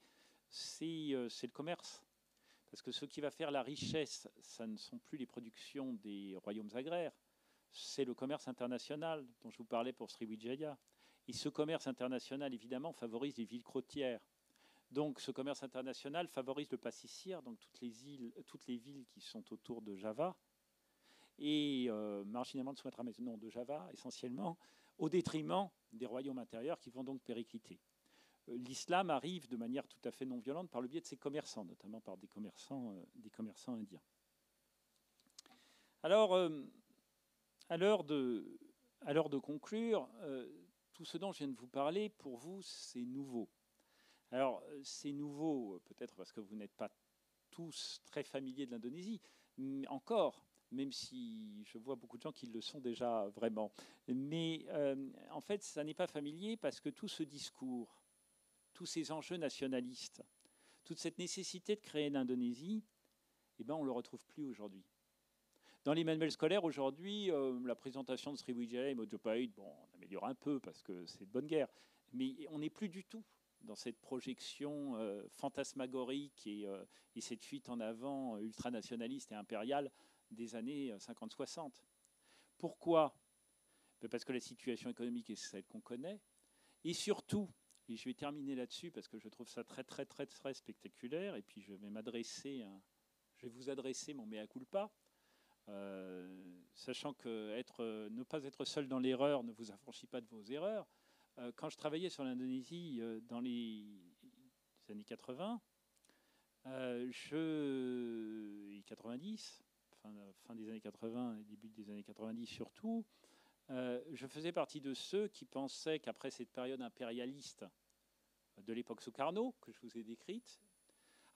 c'est le commerce. Parce que ce qui va faire la richesse, ça ne sont plus les productions des royaumes agraires, c'est le commerce international dont je vous parlais pour Sriwijaya. Et ce commerce international, évidemment, favorise les villes côtières. Donc ce commerce international favorise le Pasisir, donc toutes les villes qui sont autour de Java, et marginalement de Sumatra, mais non, de Java essentiellement, au détriment des royaumes intérieurs qui vont donc péricliter. L'islam arrive de manière tout à fait non violente par le biais de ses commerçants, notamment par des commerçants indiens. Alors, à l'heure de conclure, tout ce dont je viens de vous parler, pour vous, c'est nouveau. Alors, c'est nouveau, peut-être parce que vous n'êtes pas tous très familiers de l'Indonésie, encore, même si je vois beaucoup de gens qui le sont déjà vraiment. Mais en fait, ça n'est pas familier parce que tout ce discours, tous ces enjeux nationalistes, toute cette nécessité de créer l'Indonésie, eh ben, on ne le retrouve plus aujourd'hui. Dans les manuels scolaires, aujourd'hui, la présentation de Sriwijaya et Mojopahit, bon, on améliore un peu parce que c'est de bonne guerre, mais on n'est plus du tout dans cette projection fantasmagorique et cette fuite en avant ultranationaliste et impériale des années 50-60. Pourquoi ? Parce que la situation économique est celle qu'on connaît, et surtout, et je vais terminer là-dessus parce que je trouve ça très, très, très, très spectaculaire, et puis je vais vous adresser mon mea culpa, sachant que ne pas être seul dans l'erreur ne vous affranchit pas de vos erreurs. Quand je travaillais sur l'Indonésie dans les années 80, 90, fin des années 80 et début des années 90 surtout, je faisais partie de ceux qui pensaient qu'après cette période impérialiste de l'époque Sukarno, que je vous ai décrite,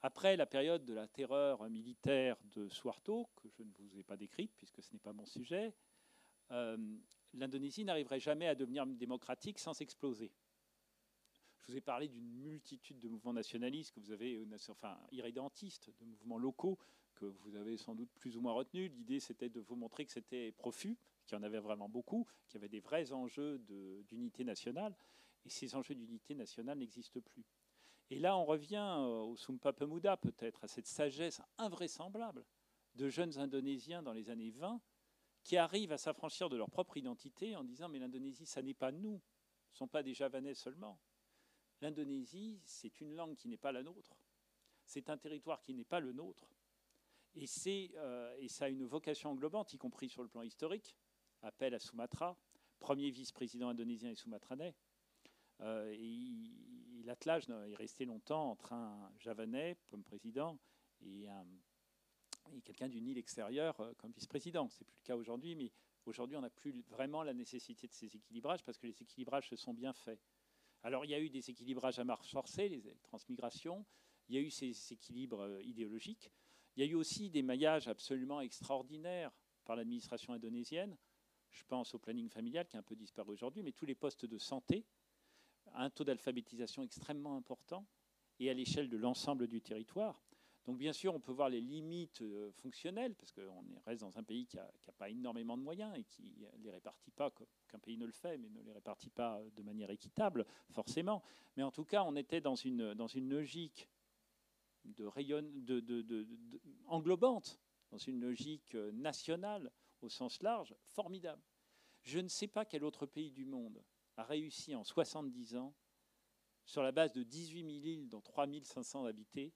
après la période de la terreur militaire de Suharto, que je ne vous ai pas décrite puisque ce n'est pas mon sujet, l'Indonésie n'arriverait jamais à devenir démocratique sans exploser. Je vous ai parlé d'une multitude de mouvements nationalistes que vous avez, irrédentistes, de mouvements locaux que vous avez sans doute plus ou moins retenus. L'idée, c'était de vous montrer que c'était profus, qu'il y en avait vraiment beaucoup, qu'il y avait des vrais enjeux d'unité nationale, et ces enjeux d'unité nationale n'existent plus. Et là, on revient au Sumpah Pemuda, peut-être, à cette sagesse invraisemblable de jeunes Indonésiens dans les années 20 qui arrivent à s'affranchir de leur propre identité en disant « mais l'Indonésie, ça n'est pas nous, ce ne sont pas des Javanais seulement. L'Indonésie, c'est une langue qui n'est pas la nôtre, c'est un territoire qui n'est pas le nôtre, et ça a une vocation englobante, y compris sur le plan historique. Appel à Sumatra, premier vice-président indonésien et sumatranais. L'attelage est resté longtemps entre un Javanais comme président et quelqu'un d'une île extérieure comme vice-président. Ce n'est plus le cas aujourd'hui, mais Aujourd'hui, on n'a plus vraiment la nécessité de ces équilibrages parce que les équilibrages se sont bien faits. Alors, il y a eu des équilibrages à marche forcée, les transmigrations, il y a eu ces équilibres idéologiques, il y a eu aussi des maillages absolument extraordinaires par l'administration indonésienne. Je pense au planning familial qui a un peu disparu aujourd'hui, mais tous les postes de santé, un taux d'alphabétisation extrêmement important et à l'échelle de l'ensemble du territoire. Donc bien sûr, on peut voir les limites fonctionnelles, parce qu'on reste dans un pays qui n'a pas énormément de moyens et qui ne les répartit pas, qu'un pays ne le fait, mais ne les répartit pas de manière équitable, forcément. Mais en tout cas, on était dans une logique englobante, dans une logique nationale, au sens large, formidable. Je ne sais pas quel autre pays du monde a réussi en 70 ans, sur la base de 18 000 îles, dont 3 500 habités,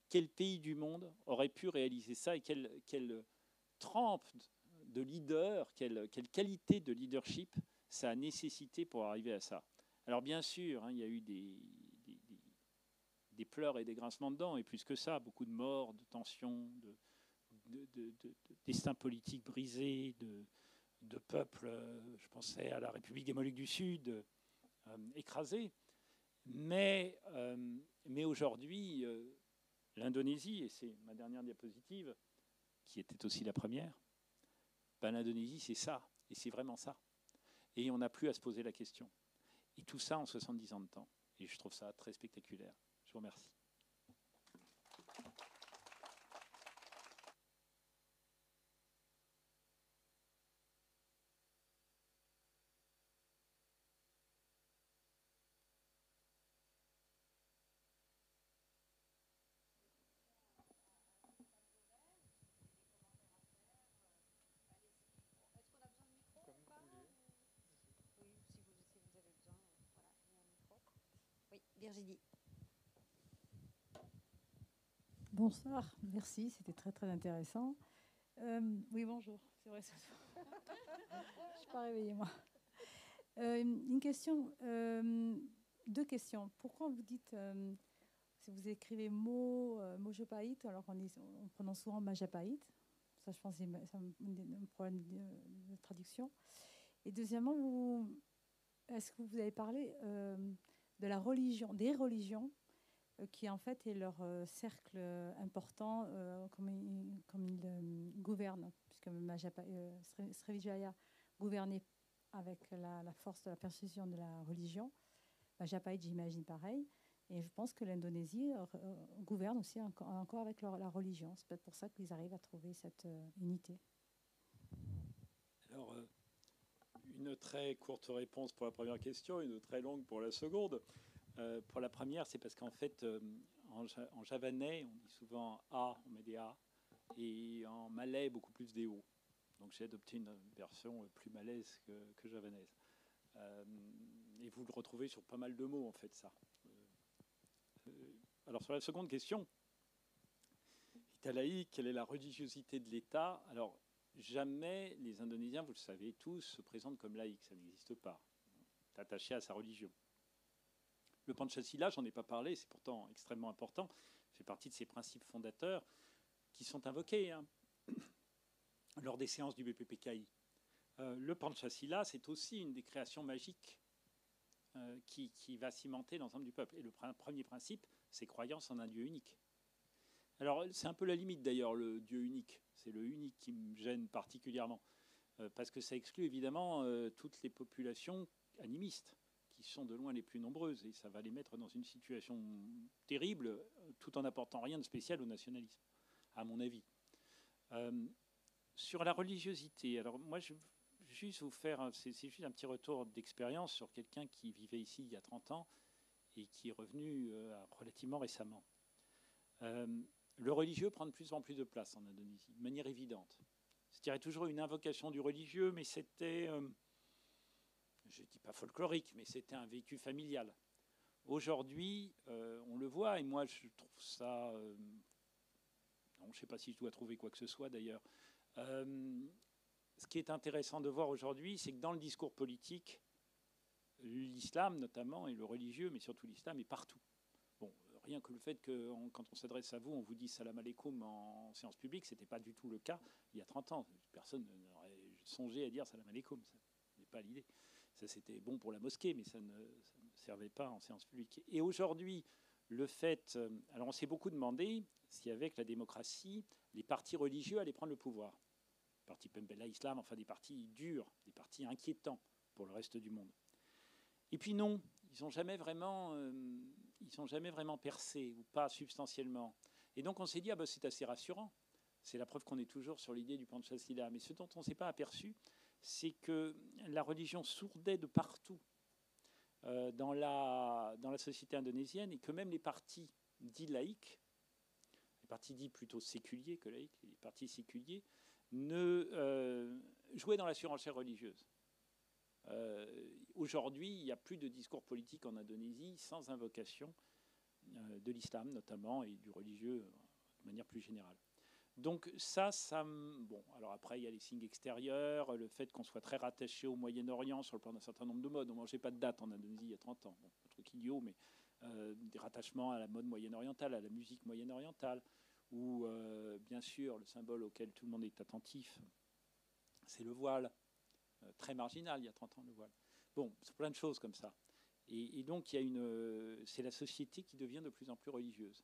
quel pays du monde aurait pu réaliser ça et quelle trempe de leader, quelle qualité de leadership ça a nécessité pour arriver à ça. Alors bien sûr, il y a eu des pleurs et des grincements de dents, et plus que ça, beaucoup de morts, de tensions, de destins politiques brisés, de peuples, je pensais à la République des Moluques du Sud, écrasés. Mais aujourd'hui, l'Indonésie, et c'est ma dernière diapositive, qui était aussi la première, l'Indonésie, c'est ça, et c'est vraiment ça. Et on n'a plus à se poser la question. Et tout ça en 70 ans de temps. Et je trouve ça très spectaculaire. Je vous remercie. Oui, Virginie. Bonsoir, merci, c'était très très intéressant. Oui, bonjour, c'est vrai, je ne suis pas réveillée moi. Une question, deux questions. Pourquoi vous dites, si vous écrivez Mojopahit, alors on prononce souvent Majapahit, ça je pense que c'est un problème de traduction. Et deuxièmement, est-ce que vous avez parlé de la religion, des religions qui en fait est leur cercle important, comme ils gouvernent, puisque Srivijaya gouvernait avec la force de la persuasion de la religion. Majapahit, j'imagine pareil. Et je pense que l'Indonésie gouverne aussi encore avec la religion. C'est peut-être pour ça qu'ils arrivent à trouver cette unité. Alors, une très courte réponse pour la première question, une très longue pour la seconde. Pour la première, c'est parce qu'en fait, en javanais, on dit souvent A, on met des A, et en malais, beaucoup plus des O. Donc j'ai adopté une version plus malaise que javanaise. Et vous le retrouvez sur pas mal de mots, en fait, ça. Alors sur la seconde question, l'État laïque, quelle est la religiosité de l'État? Alors jamais les Indonésiens, vous le savez tous, se présentent comme laïcs, ça n'existe pas. C'est attaché à sa religion. Le Pancasila, j'en ai pas parlé, c'est pourtant extrêmement important, fait partie de ces principes fondateurs qui sont invoqués lors des séances du BPPKI. Le Pancasila, c'est aussi une des créations magiques qui va cimenter l'ensemble du peuple. Et le premier principe, c'est croyance en un Dieu unique. Alors, c'est un peu la limite d'ailleurs, le Dieu unique. C'est le unique qui me gêne particulièrement, parce que ça exclut évidemment toutes les populations animistes, qui sont de loin les plus nombreuses, et ça va les mettre dans une situation terrible, tout en n'apportant rien de spécial au nationalisme, à mon avis. Sur la religiosité, alors moi je vais juste vous faire, c'est juste un petit retour d'expérience sur quelqu'un qui vivait ici il y a 30 ans et qui est revenu relativement récemment. Le religieux prend de plus en plus de place en Indonésie, de manière évidente. C'est-à-dire toujours une invocation du religieux, mais c'était, je ne dis pas folklorique, mais c'était un vécu familial. Aujourd'hui, on le voit, et moi je trouve ça... je ne sais pas si je dois trouver quoi que ce soit d'ailleurs. Ce qui est intéressant de voir aujourd'hui, c'est que dans le discours politique, l'islam notamment, et le religieux, mais surtout l'islam, est partout. Bon, rien que le fait que quand on s'adresse à vous, on vous dit salam alaikum en séance publique, ce n'était pas du tout le cas il y a 30 ans. Personne n'aurait songé à dire salam alaikum. Ça n'est pas l'idée. Ça, c'était bon pour la mosquée, mais ça ne servait pas en séance publique. Et aujourd'hui, le fait... alors, on s'est beaucoup demandé si, avec la démocratie, les partis religieux allaient prendre le pouvoir. Les partis Pembela Islam, enfin des partis durs, des partis inquiétants pour le reste du monde. Et puis non, ils n'ont jamais vraiment percé, ou pas substantiellement. Et donc, on s'est dit, ah ben, c'est assez rassurant. C'est la preuve qu'on est toujours sur l'idée du Panchasila. Mais ce dont on ne s'est pas aperçu, c'est que la religion sourdait de partout dans la société indonésienne, et que même les partis dits laïcs, les partis dits plutôt séculiers que laïcs, les partis séculiers, jouaient dans la surenchère religieuse. Aujourd'hui, il n'y a plus de discours politique en Indonésie sans invocation de l'islam notamment et du religieux de manière plus générale. Donc bon, alors après il y a les signes extérieurs, le fait qu'on soit très rattaché au Moyen-Orient sur le plan d'un certain nombre de modes. On ne mangeait pas de date en Indonésie il y a 30 ans, bon, un truc idiot, mais des rattachements à la mode moyen-orientale, à la musique moyen-orientale, ou bien sûr le symbole auquel tout le monde est attentif, c'est le voile, très marginal il y a 30 ans le voile. Bon, c'est plein de choses comme ça. Et donc c'est la société qui devient de plus en plus religieuse.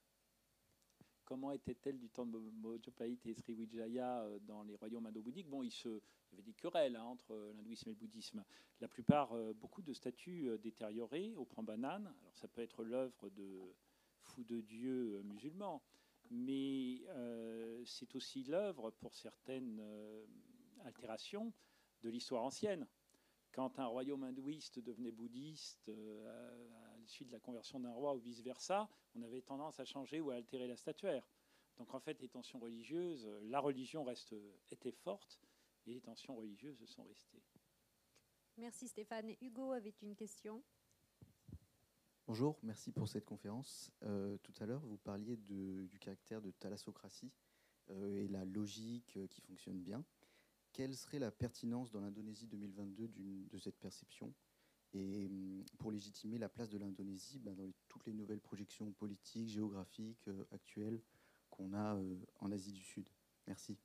Comment était-elle du temps de Mojopahit et Sriwijaya dans les royaumes indo-bouddhiques? Bon, il y avait des querelles entre l'hindouisme et le bouddhisme. La plupart, beaucoup de statues détériorées au Prambanan. Alors ça peut être l'œuvre de fous de dieu musulmans, mais c'est aussi l'œuvre, pour certaines altérations, de l'histoire ancienne. Quand un royaume hindouiste devenait bouddhiste à l'issue de la conversion d'un roi ou vice-versa, on avait tendance à changer ou à altérer la statuaire. Donc en fait, les tensions religieuses, la religion était forte et les tensions religieuses sont restées. Merci Stéphane. Hugo avait une question. Bonjour, merci pour cette conférence. Tout à l'heure, vous parliez du caractère de thalassocratie et la logique qui fonctionne bien. Quelle serait la pertinence dans l'Indonésie 2022 de cette perception et pour légitimer la place de l'Indonésie dans toutes les nouvelles projections politiques, géographiques, actuelles qu'on a en Asie du Sud? Merci.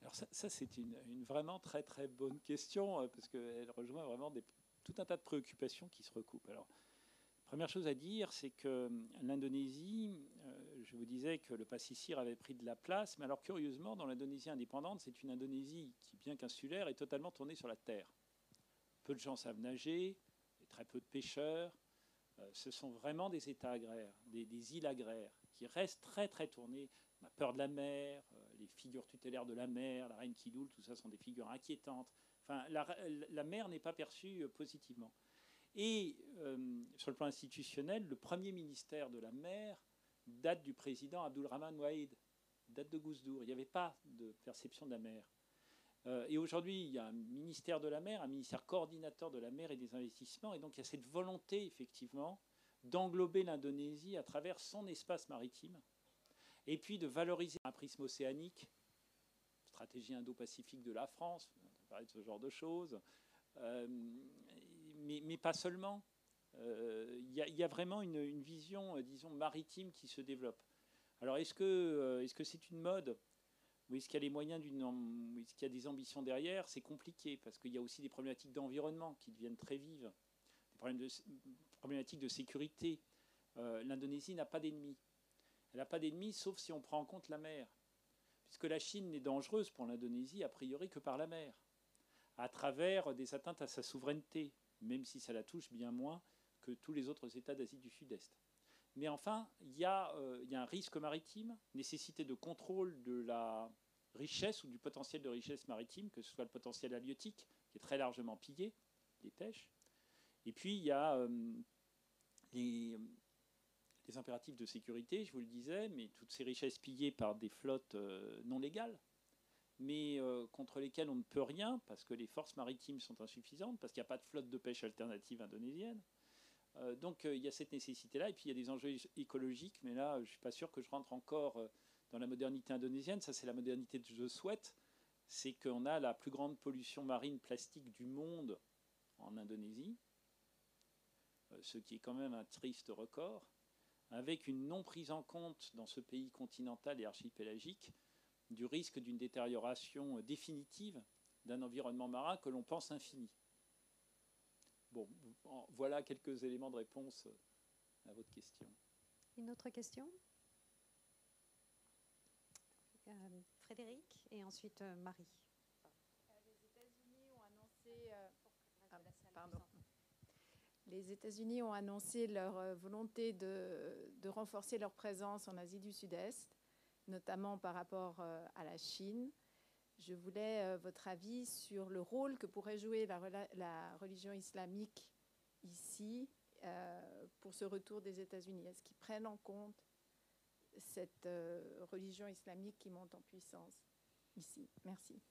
Alors ça c'est une vraiment très très bonne question parce qu'elle rejoint vraiment tout un tas de préoccupations qui se recoupent. Alors, première chose à dire, c'est que l'Indonésie, je vous disais que le Passisir avait pris de la place, mais alors curieusement, dans l'Indonésie indépendante, c'est une Indonésie qui, bien qu'insulaire, est totalement tournée sur la terre. Peu de gens savent nager, et très peu de pêcheurs. Ce sont vraiment des États agraires, des îles agraires, qui restent très très tournées. On a peur de la mer, les figures tutélaires de la mer, la reine Kidul, tout ça sont des figures inquiétantes. Enfin, la mer n'est pas perçue positivement. Et sur le plan institutionnel, le premier ministère de la mer date du président Abdulrahman Wahid, date de Gusdur. Il n'y avait pas de perception de la mer. Et aujourd'hui, il y a un ministère de la mer, un ministère coordinateur de la mer et des investissements. Et donc, il y a cette volonté, effectivement, d'englober l'Indonésie à travers son espace maritime et puis de valoriser un prisme océanique, stratégie indo-pacifique de la France, on parler de ce genre de choses. Mais pas seulement. Il y a vraiment une vision, disons, maritime qui se développe. Alors, est-ce que c'est une mode? Ou est-ce qu'il y a les moyens est-ce qu'il y a des ambitions derrière? C'est compliqué, parce qu'il y a aussi des problématiques d'environnement qui deviennent très vives, des problématiques de sécurité. L'Indonésie n'a pas d'ennemis. Elle n'a pas d'ennemis, sauf si on prend en compte la mer. Puisque la Chine n'est dangereuse pour l'Indonésie, a priori, que par la mer, à travers des atteintes à sa souveraineté, même si ça la touche bien moins que tous les autres États d'Asie du Sud-Est. Mais enfin, il y a un risque maritime, nécessité de contrôle de la richesse ou du potentiel de richesse maritime, que ce soit le potentiel halieutique, qui est très largement pillé, les pêches. Et puis, il y a les impératifs de sécurité, je vous le disais, mais toutes ces richesses pillées par des flottes non légales, mais contre lesquelles on ne peut rien, parce que les forces maritimes sont insuffisantes, parce qu'il n'y a pas de flotte de pêche alternative indonésienne. Donc il y a cette nécessité-là, et puis il y a des enjeux écologiques, mais là, je ne suis pas sûr que je rentre encore dans la modernité indonésienne. Ça, c'est la modernité que je souhaite. C'est qu'on a la plus grande pollution marine plastique du monde en Indonésie, ce qui est quand même un triste record, avec une non prise en compte dans ce pays continental et archipélagique du risque d'une détérioration définitive d'un environnement marin que l'on pense infini. Bon, voilà quelques éléments de réponse à votre question. Une autre question? Frédéric et ensuite Marie. Les États-Unis ont annoncé, les États-Unis ont annoncé leur volonté de renforcer leur présence en Asie du Sud-Est, notamment par rapport à la Chine. Je voulais votre avis sur le rôle que pourrait jouer la religion islamique ici pour ce retour des États-Unis. Est-ce qu'ils prennent en compte cette religion islamique qui monte en puissance ici? Merci.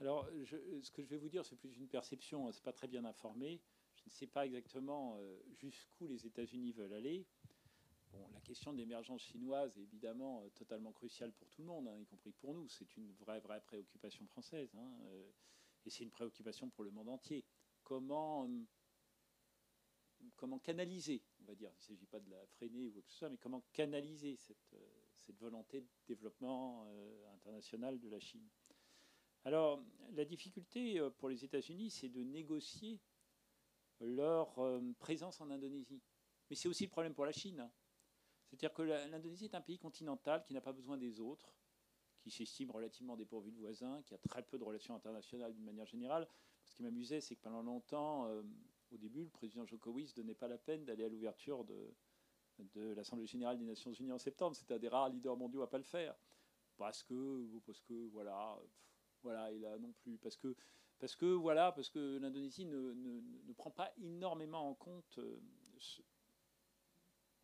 Alors, ce que je vais vous dire, c'est plus une perception, c'est pas très bien informé. Je ne sais pas exactement jusqu'où les États-Unis veulent aller. Bon, la question de l'émergence chinoise est évidemment totalement cruciale pour tout le monde, hein, y compris pour nous. C'est une vraie préoccupation française, hein, et c'est une préoccupation pour le monde entier. Comment canaliser, on va dire, il ne s'agit pas de la freiner ou quoi que ce soit, mais comment canaliser cette volonté de développement international de la Chine. Alors, la difficulté pour les États-Unis, c'est de négocier leur présence en Indonésie. Mais c'est aussi le problème pour la Chine, hein. C'est-à-dire que l'Indonésie est un pays continental qui n'a pas besoin des autres, qui s'estime relativement dépourvu de voisins, qui a très peu de relations internationales d'une manière générale. Ce qui m'amusait, c'est que pendant longtemps, au début, le président Jokowi ne se donnait pas la peine d'aller à l'ouverture de l'Assemblée générale des Nations unies en septembre. C'était un des rares leaders mondiaux à ne pas le faire. Parce que voilà, et là non plus. Parce que l'Indonésie ne prend pas énormément en compte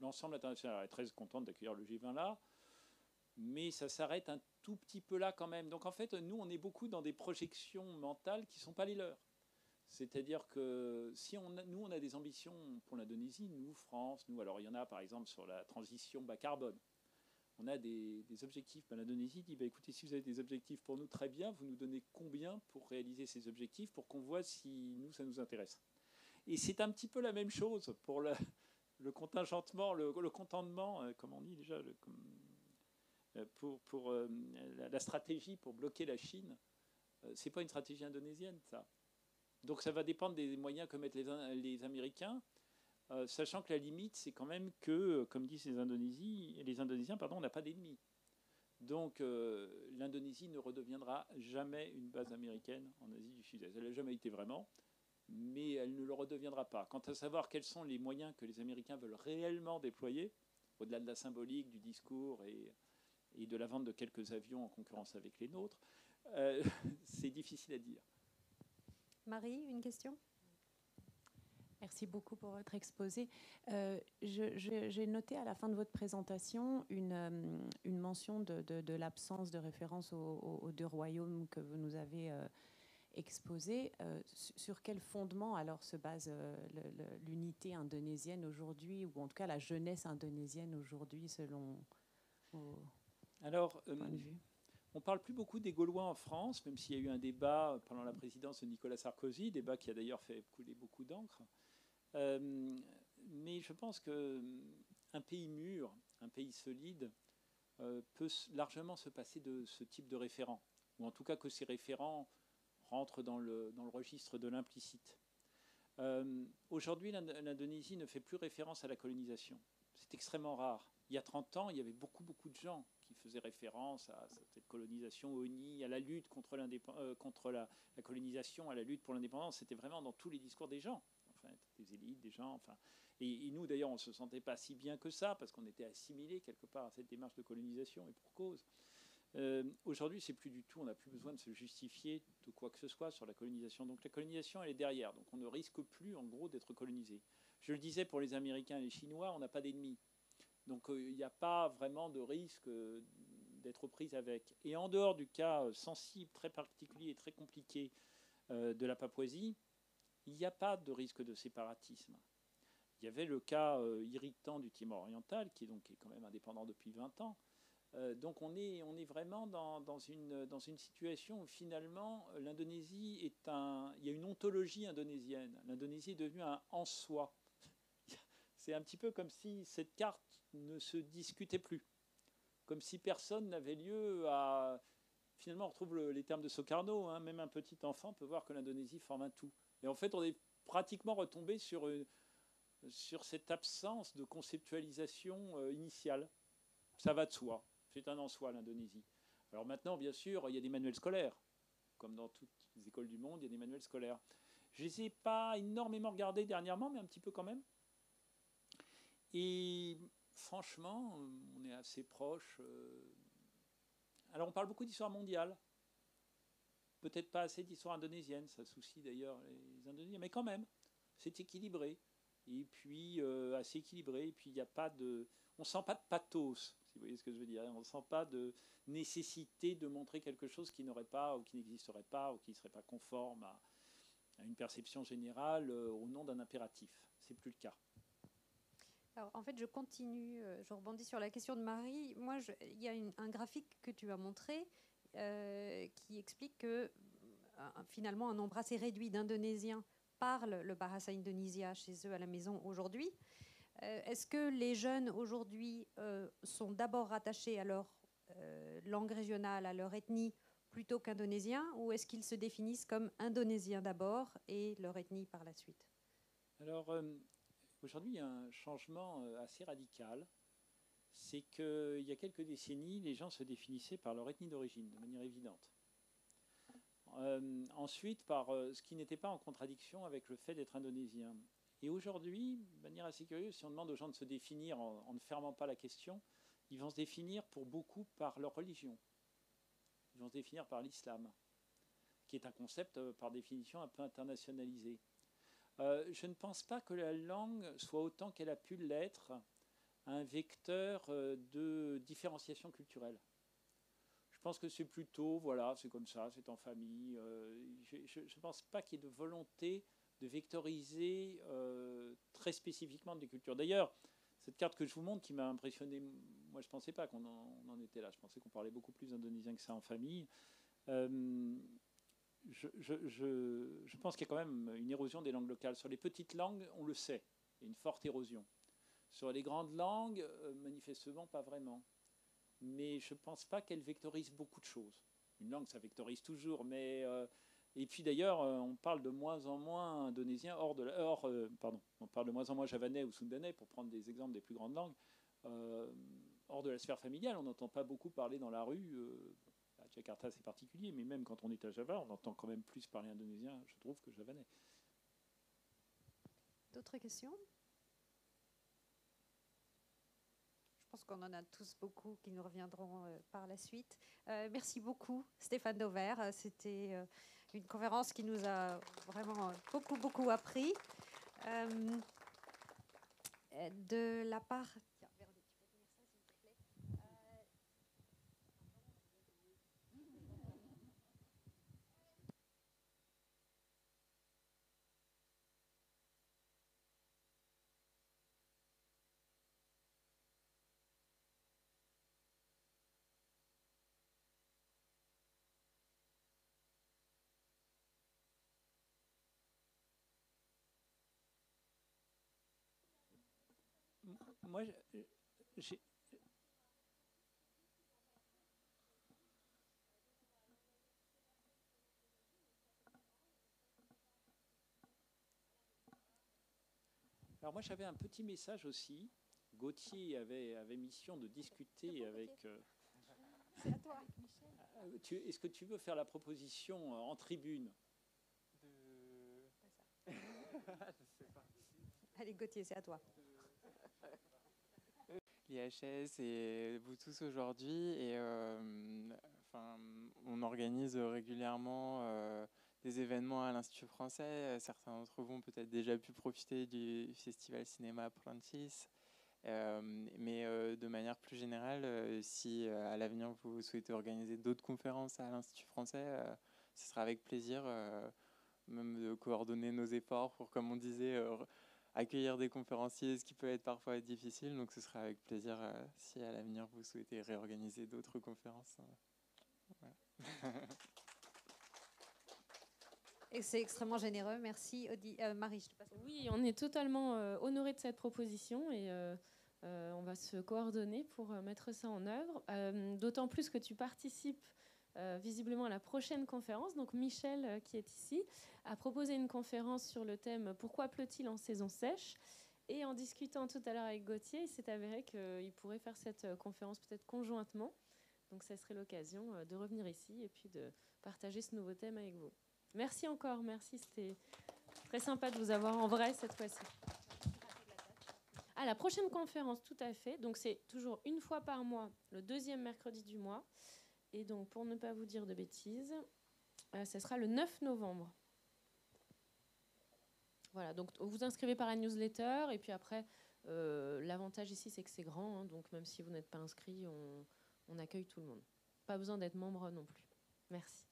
l'ensemble international. Elle est très contente d'accueillir le G20 là, mais ça s'arrête un tout petit peu là quand même. Donc en fait, nous, on est beaucoup dans des projections mentales qui ne sont pas les leurs. C'est-à-dire que si nous, on a des ambitions pour l'Indonésie, nous, France, alors il y en a par exemple sur la transition bas carbone. On a des objectifs. L'Indonésie dit, écoutez, si vous avez des objectifs pour nous, très bien, vous nous donnez combien pour réaliser ces objectifs, pour qu'on voit si nous, ça nous intéresse. Et c'est un petit peu la même chose pour le contingentement, le contentement, comme on dit déjà, pour la stratégie pour bloquer la Chine. C'est pas une stratégie indonésienne, ça. Donc ça va dépendre des moyens que mettent les Américains, sachant que la limite, c'est quand même que, comme disent les Indonésiens, on n'a pas d'ennemis. Donc l'Indonésie ne redeviendra jamais une base américaine en Asie du Sud-Est. Elle n'a jamais été vraiment, mais elle ne le redeviendra pas. Quant à savoir quels sont les moyens que les Américains veulent réellement déployer, au-delà de la symbolique, du discours et de la vente de quelques avions en concurrence avec les nôtres, c'est difficile à dire. Marie, une question? Merci beaucoup pour votre exposé. J'ai noté à la fin de votre présentation une mention de l'absence de référence aux deux royaumes que vous nous avez exposés. Sur quel fondement alors se base l'unité indonésienne aujourd'hui, ou en tout cas la jeunesse indonésienne aujourd'hui, selon vos points de vue? On ne parle plus beaucoup des Gaulois en France, même s'il y a eu un débat pendant la présidence de Nicolas Sarkozy, débat qui a d'ailleurs fait couler beaucoup d'encre. Mais je pense qu'un pays mûr, un pays solide, peut largement se passer de ce type de référents, ou en tout cas que ces référents rentrent dans le registre de l'implicite. Aujourd'hui, l'Indonésie ne fait plus référence à la colonisation. C'est extrêmement rare. Il y a 30 ans, il y avait beaucoup de gens qui faisaient référence à cette colonisation ONI, à la lutte contre la colonisation, à la lutte pour l'indépendance. C'était vraiment dans tous les discours des gens, en fait, des élites, des gens. Enfin. Et nous, d'ailleurs, on ne se sentait pas si bien que ça, parce qu'on était assimilés quelque part à cette démarche de colonisation, et pour cause. Aujourd'hui, c'est plus du tout. On n'a plus besoin de se justifier de quoi que ce soit sur la colonisation. Donc la colonisation, elle est derrière. Donc on ne risque plus, en gros, d'être colonisé. Je le disais, pour les Américains et les Chinois, on n'a pas d'ennemis. Donc il n'y a pas vraiment de risque d'être pris avec. Et en dehors du cas sensible, très particulier et très compliqué de la Papouasie, il n'y a pas de risque de séparatisme. Il y avait le cas irritant du Timor oriental, qui est quand même indépendant depuis 20 ans. Donc on est vraiment dans une situation où finalement l'Indonésie il y a une ontologie indonésienne. L'Indonésie est devenue un en soi. C'est un petit peu comme si cette carte ne se discutait plus, comme si personne n'avait lieu à finalement, on retrouve les termes de Soekarno, hein, même un petit enfant peut voir que l'Indonésie forme un tout. Et en fait, on est pratiquement retombé sur cette absence de conceptualisation initiale. Ça va de soi, c'est un en soi l'Indonésie. Alors maintenant, bien sûr, il y a des manuels scolaires, comme dans toutes les écoles du monde, il y a des manuels scolaires. Je ne les ai pas énormément regardés dernièrement, mais un petit peu quand même. Et franchement, on est assez proche. Alors on parle beaucoup d'histoire mondiale, peut-être pas assez d'histoire indonésienne, ça soucie d'ailleurs les Indonésiens, mais quand même, c'est équilibré. Et puis assez équilibré, et puis il n'y a pas de... On ne sent pas de pathos, si vous voyez ce que je veux dire. On ne sent pas de nécessité de montrer quelque chose qui n'aurait pas, ou qui n'existerait pas, ou qui ne serait pas conforme à une perception générale au nom d'un impératif. C'est plus le cas. Alors, en fait, je continue, je rebondis sur la question de Marie. Moi, il y a un graphique que tu as montré qui explique que finalement un nombre assez réduit d'Indonésiens parlent le Bahasa Indonesia chez eux à la maison aujourd'hui. Est-ce que les jeunes aujourd'hui sont d'abord rattachés à leur langue régionale, à leur ethnie, plutôt qu'indonésiens, ou est-ce qu'ils se définissent comme indonésiens d'abord et leur ethnie par la suite? Alors, aujourd'hui, il y a un changement assez radical. C'est qu'il y a quelques décennies, les gens se définissaient par leur ethnie d'origine, de manière évidente. Ensuite, par ce qui n'était pas en contradiction avec le fait d'être indonésien. Et aujourd'hui, de manière assez curieuse, si on demande aux gens de se définir en ne fermant pas la question, ils vont se définir pour beaucoup par leur religion. Ils vont se définir par l'islam, qui est un concept par définition un peu internationalisé. Je ne pense pas que la langue soit autant qu'elle a pu l'être un vecteur de différenciation culturelle. Je pense que c'est plutôt, voilà, c'est comme ça, c'est en famille. Je ne pense pas qu'il y ait de volonté de vectoriser très spécifiquement des cultures. D'ailleurs, cette carte que je vous montre qui m'a impressionné, moi je ne pensais pas qu'on en était là, je pensais qu'on parlait beaucoup plus indonésien que ça en famille. Je pense qu'il y a quand même une érosion des langues locales. Sur les petites langues, on le sait, il y a une forte érosion. Sur les grandes langues, manifestement pas vraiment. Mais je ne pense pas qu'elle vectorise beaucoup de choses. Une langue, ça vectorise toujours, mais... et puis d'ailleurs, on parle de moins en moins indonésien on parle de moins en moins javanais ou sundanais, pour prendre des exemples des plus grandes langues. Hors de la sphère familiale, on n'entend pas beaucoup parler dans la rue. À Jakarta, c'est particulier, mais même quand on est à Java, on entend quand même plus parler indonésien, je trouve, que javanais. D'autres questions? Je pense qu'on en a tous beaucoup qui nous reviendront par la suite. Merci beaucoup, Stéphane Dauvert. C'était une conférence qui nous a vraiment beaucoup appris. De la part... Tiens, Véronique, tu peux tenir ça, s'il te plaît. Moi, j'ai... Alors moi, j'avais un petit message aussi. Gauthier avait mission de discuter avec... C'est à toi. Est-ce que tu veux faire la proposition en tribune? Je sais pas. Allez, Gauthier, c'est à toi. L'IHS et vous tous aujourd'hui, et on organise régulièrement des événements à l'Institut français. Certains d'entre vous ont peut-être déjà pu profiter du festival Cinéma Apprentice. Mais de manière plus générale, si à l'avenir vous souhaitez organiser d'autres conférences à l'Institut français, ce sera avec plaisir, même de coordonner nos efforts pour, comme on disait, accueillir des conférenciers, ce qui peut être parfois difficile. Donc ce sera avec plaisir si à l'avenir vous souhaitez réorganiser d'autres conférences. Voilà. Et c'est extrêmement généreux. Merci. Marie, je te passe. Oui, on est totalement honorés de cette proposition et on va se coordonner pour mettre ça en œuvre. D'autant plus que tu participes visiblement à la prochaine conférence. Donc Michel, qui est ici, a proposé une conférence sur le thème « Pourquoi pleut-il en saison sèche ?» Et en discutant tout à l'heure avec Gauthier, il s'est avéré qu'il pourrait faire cette conférence peut-être conjointement. Donc ça serait l'occasion de revenir ici et puis de partager ce nouveau thème avec vous. Merci encore, merci, c'était très sympa de vous avoir en vrai cette fois-ci. Ah, la prochaine conférence, tout à fait. Donc c'est toujours une fois par mois, le deuxième mercredi du mois. Et donc pour ne pas vous dire de bêtises, ce sera le 9 novembre. Voilà, donc vous inscrivez par la newsletter et puis après, l'avantage ici c'est que c'est grand, hein, donc même si vous n'êtes pas inscrit, on accueille tout le monde. Pas besoin d'être membre non plus. Merci.